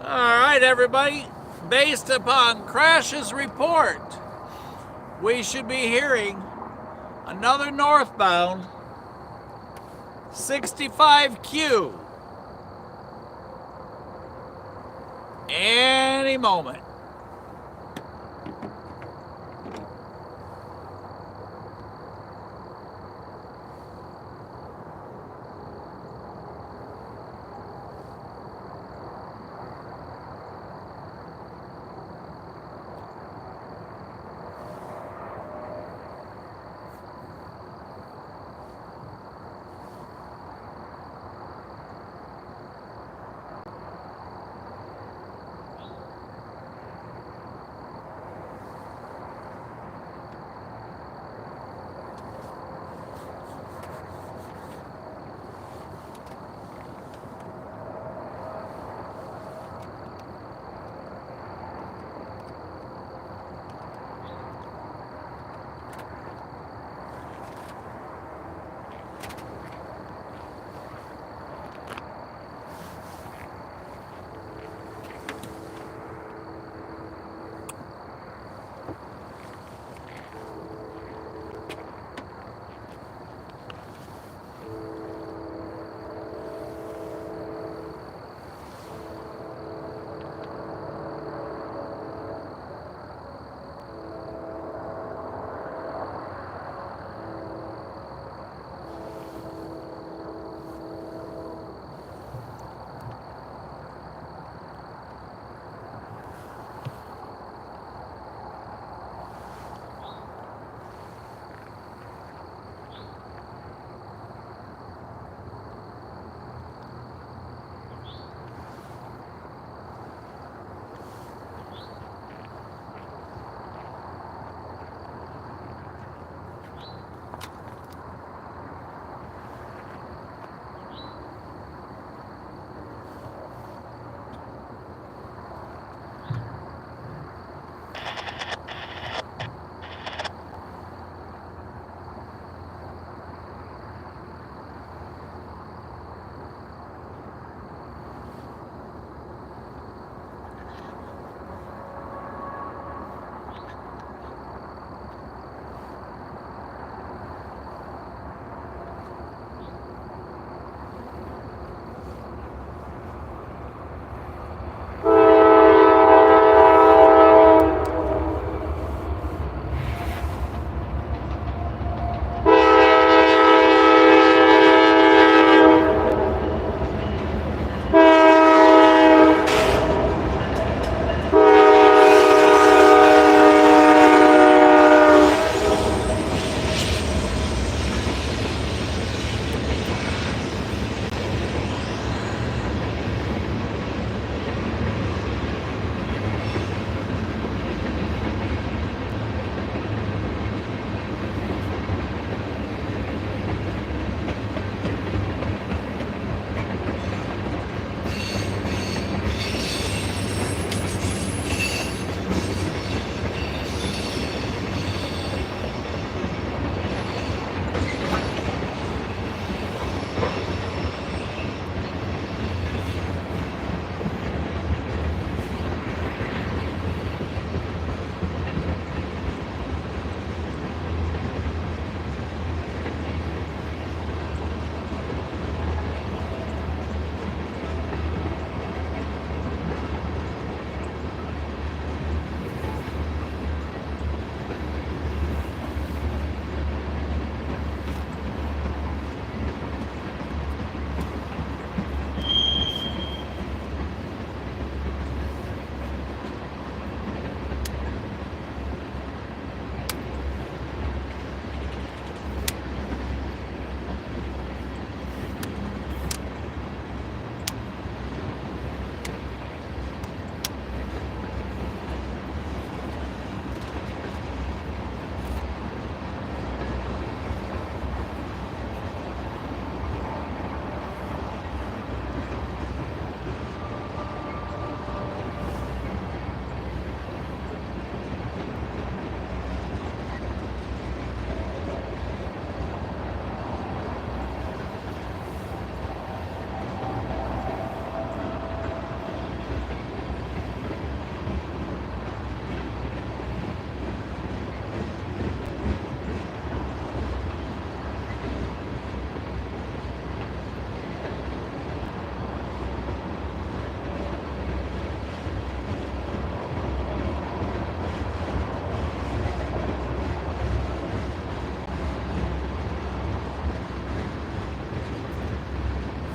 All right, everybody. Based upon Crash's report, we should be hearing another northbound 65Q any moment.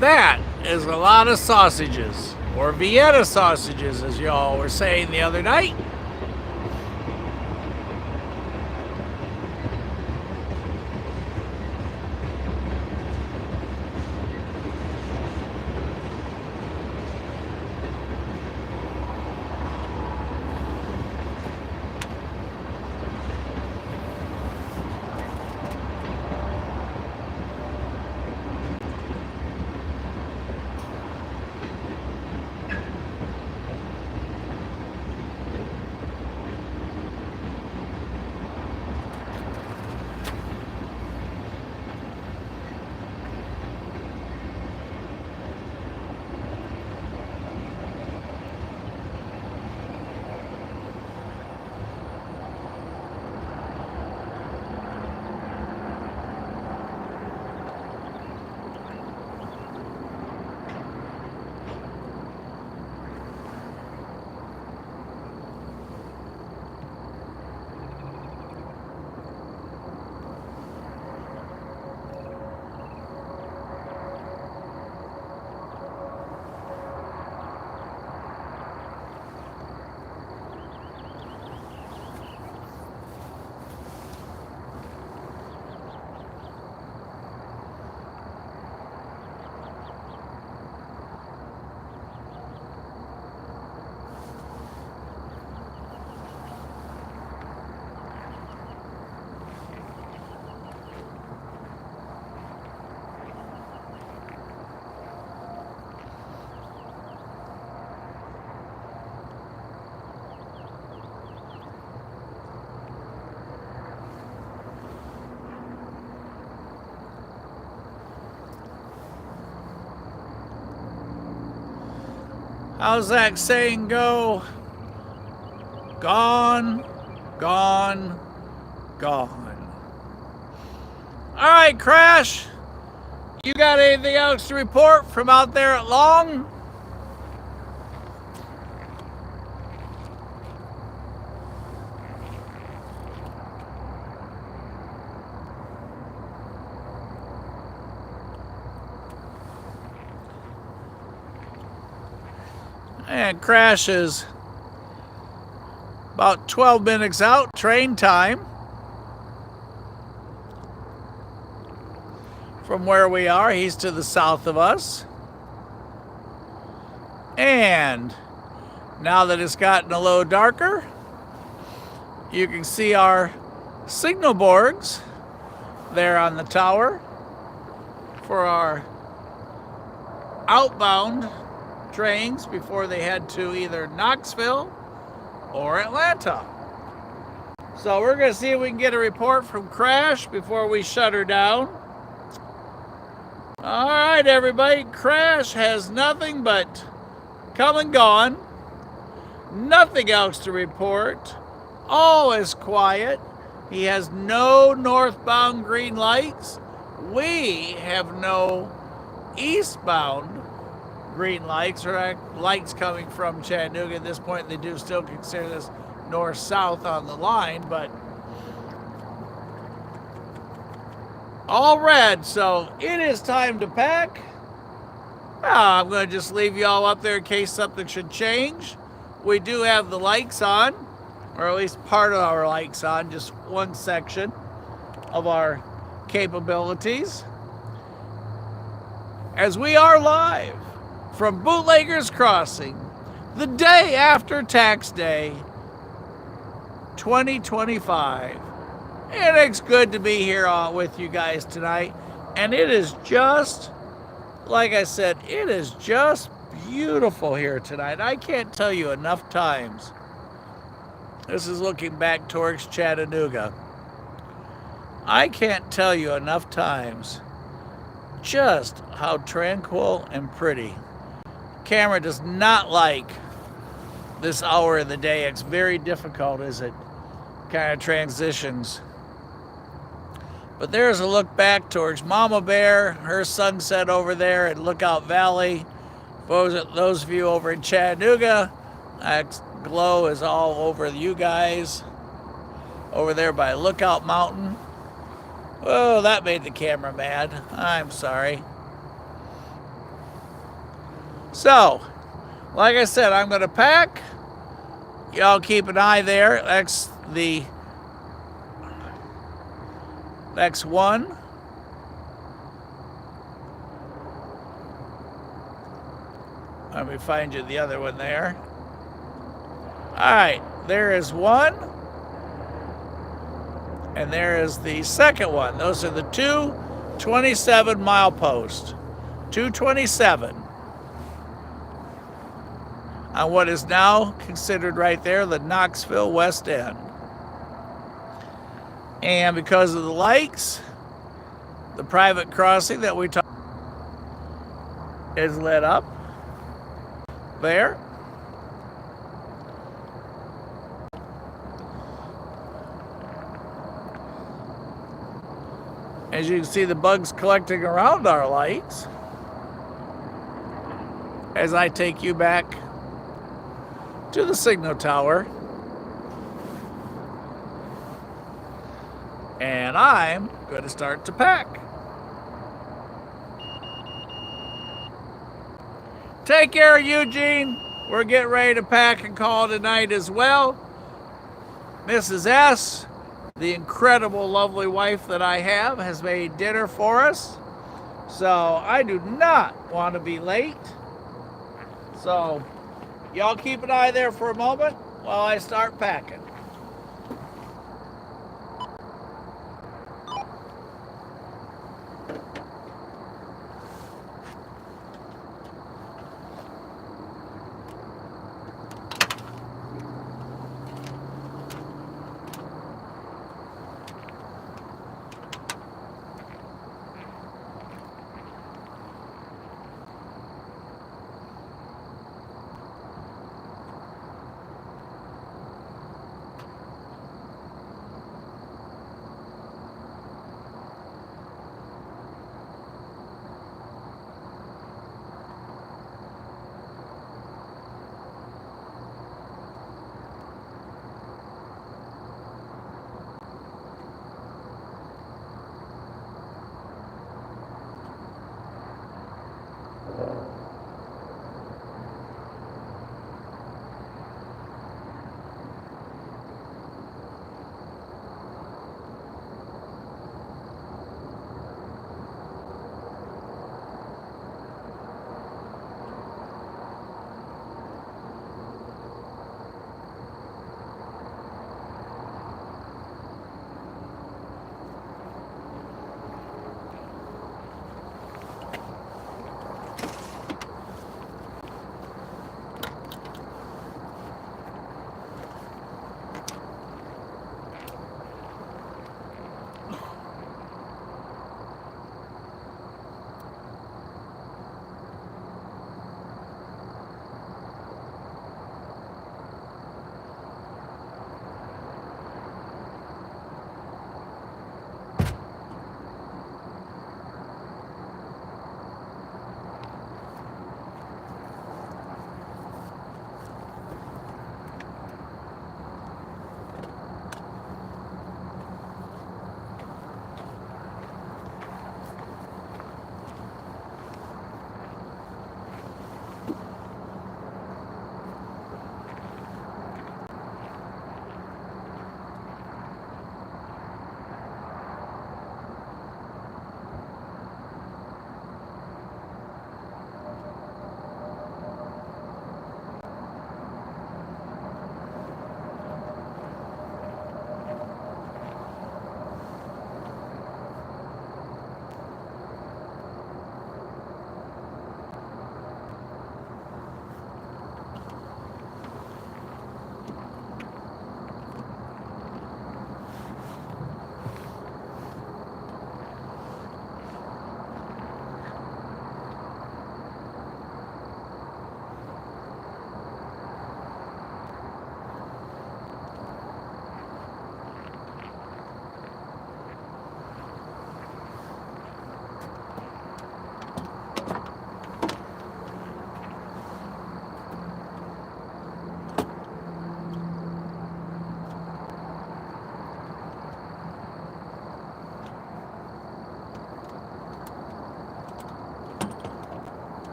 That is a lot of sausages, or Vienna sausages, as y'all were saying the other night. How's that saying go? Gone, gone, gone. All right, Crash. You got anything else to report from out there at Long? And Crash is about 12 minutes out, train time, from where we are. He's to the south of us. And now that it's gotten a little darker, you can see our signal boards there on the tower for our outbound trains before they head to either Knoxville or Atlanta. So we're going to see if we can get a report from Crash before we shut her down. All right, everybody. Crash has nothing but come and gone. Nothing else to report. All is quiet. He has no northbound green lights. We have no eastbound green lights, or lights coming from Chattanooga. At this point, they do still consider this north-south on the line, but all red. So it is time to pack. I'm going to just leave you all up there in case something should change. We do have the lights on, or at least part of our lights on, just one section of our capabilities, as we are live from Bootleggers Crossing, the day after tax day 2025. And it's good to be here with you guys tonight. And it is just, like I said, it is just beautiful here tonight. I can't tell you enough times. This is looking back towards Chattanooga. I can't tell you enough times just how tranquil and pretty. Camera does not like this hour of the day. It's very difficult as it kind of transitions. But there's a look back towards Mama Bear, her sunset over there at Lookout Valley. Those of you over in Chattanooga, that glow is all over you guys over there by Lookout Mountain. Oh, that made the camera mad. I'm sorry. So, like I said, I'm going to pack. Y'all keep an eye there. That's the next one. Let me find you the other one there. All right, there is one. And there is the second one. Those are the 227 mileposts. 227. On what is now considered right there the Knoxville West End. And because of the lights, the private crossing that we talked is lit up there. As you can see, the bugs collecting around our lights as I take you back to the signal tower. And I'm going to start to pack. Take care, Eugene. We're getting ready to pack and call tonight as well. Mrs. S, the incredible, lovely wife that I have, has made dinner for us. So I do not want to be late. So y'all keep an eye there for a moment while I start packing.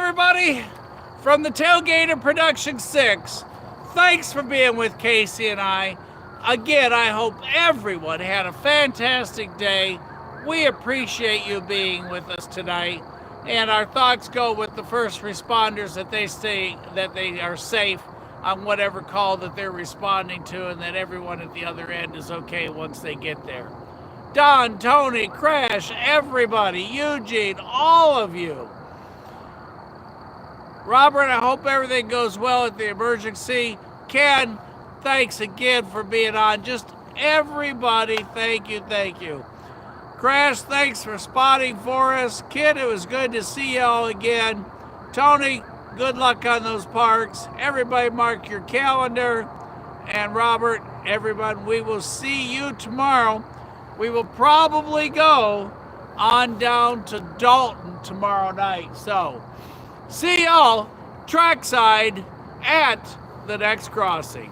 everybody, from the tailgate of Production 6, thanks for being with Casey and I. Again, I hope everyone had a fantastic day. We appreciate you being with us tonight. And our thoughts go with the first responders that they say that they are safe on whatever call that they're responding to, and that everyone at the other end is okay once they get there. Don, Tony, Crash, everybody, Eugene, all of you. Robert, I hope everything goes well at the emergency. Ken, thanks again for being on. Just everybody, thank you, thank you. Crash, thanks for spotting for us. Kid, it was good to see you all again. Tony, good luck on those parks. Everybody mark your calendar. And Robert, everyone, we will see you tomorrow. We will probably go on down to Dalton tomorrow night. So, see y'all trackside at the next crossing.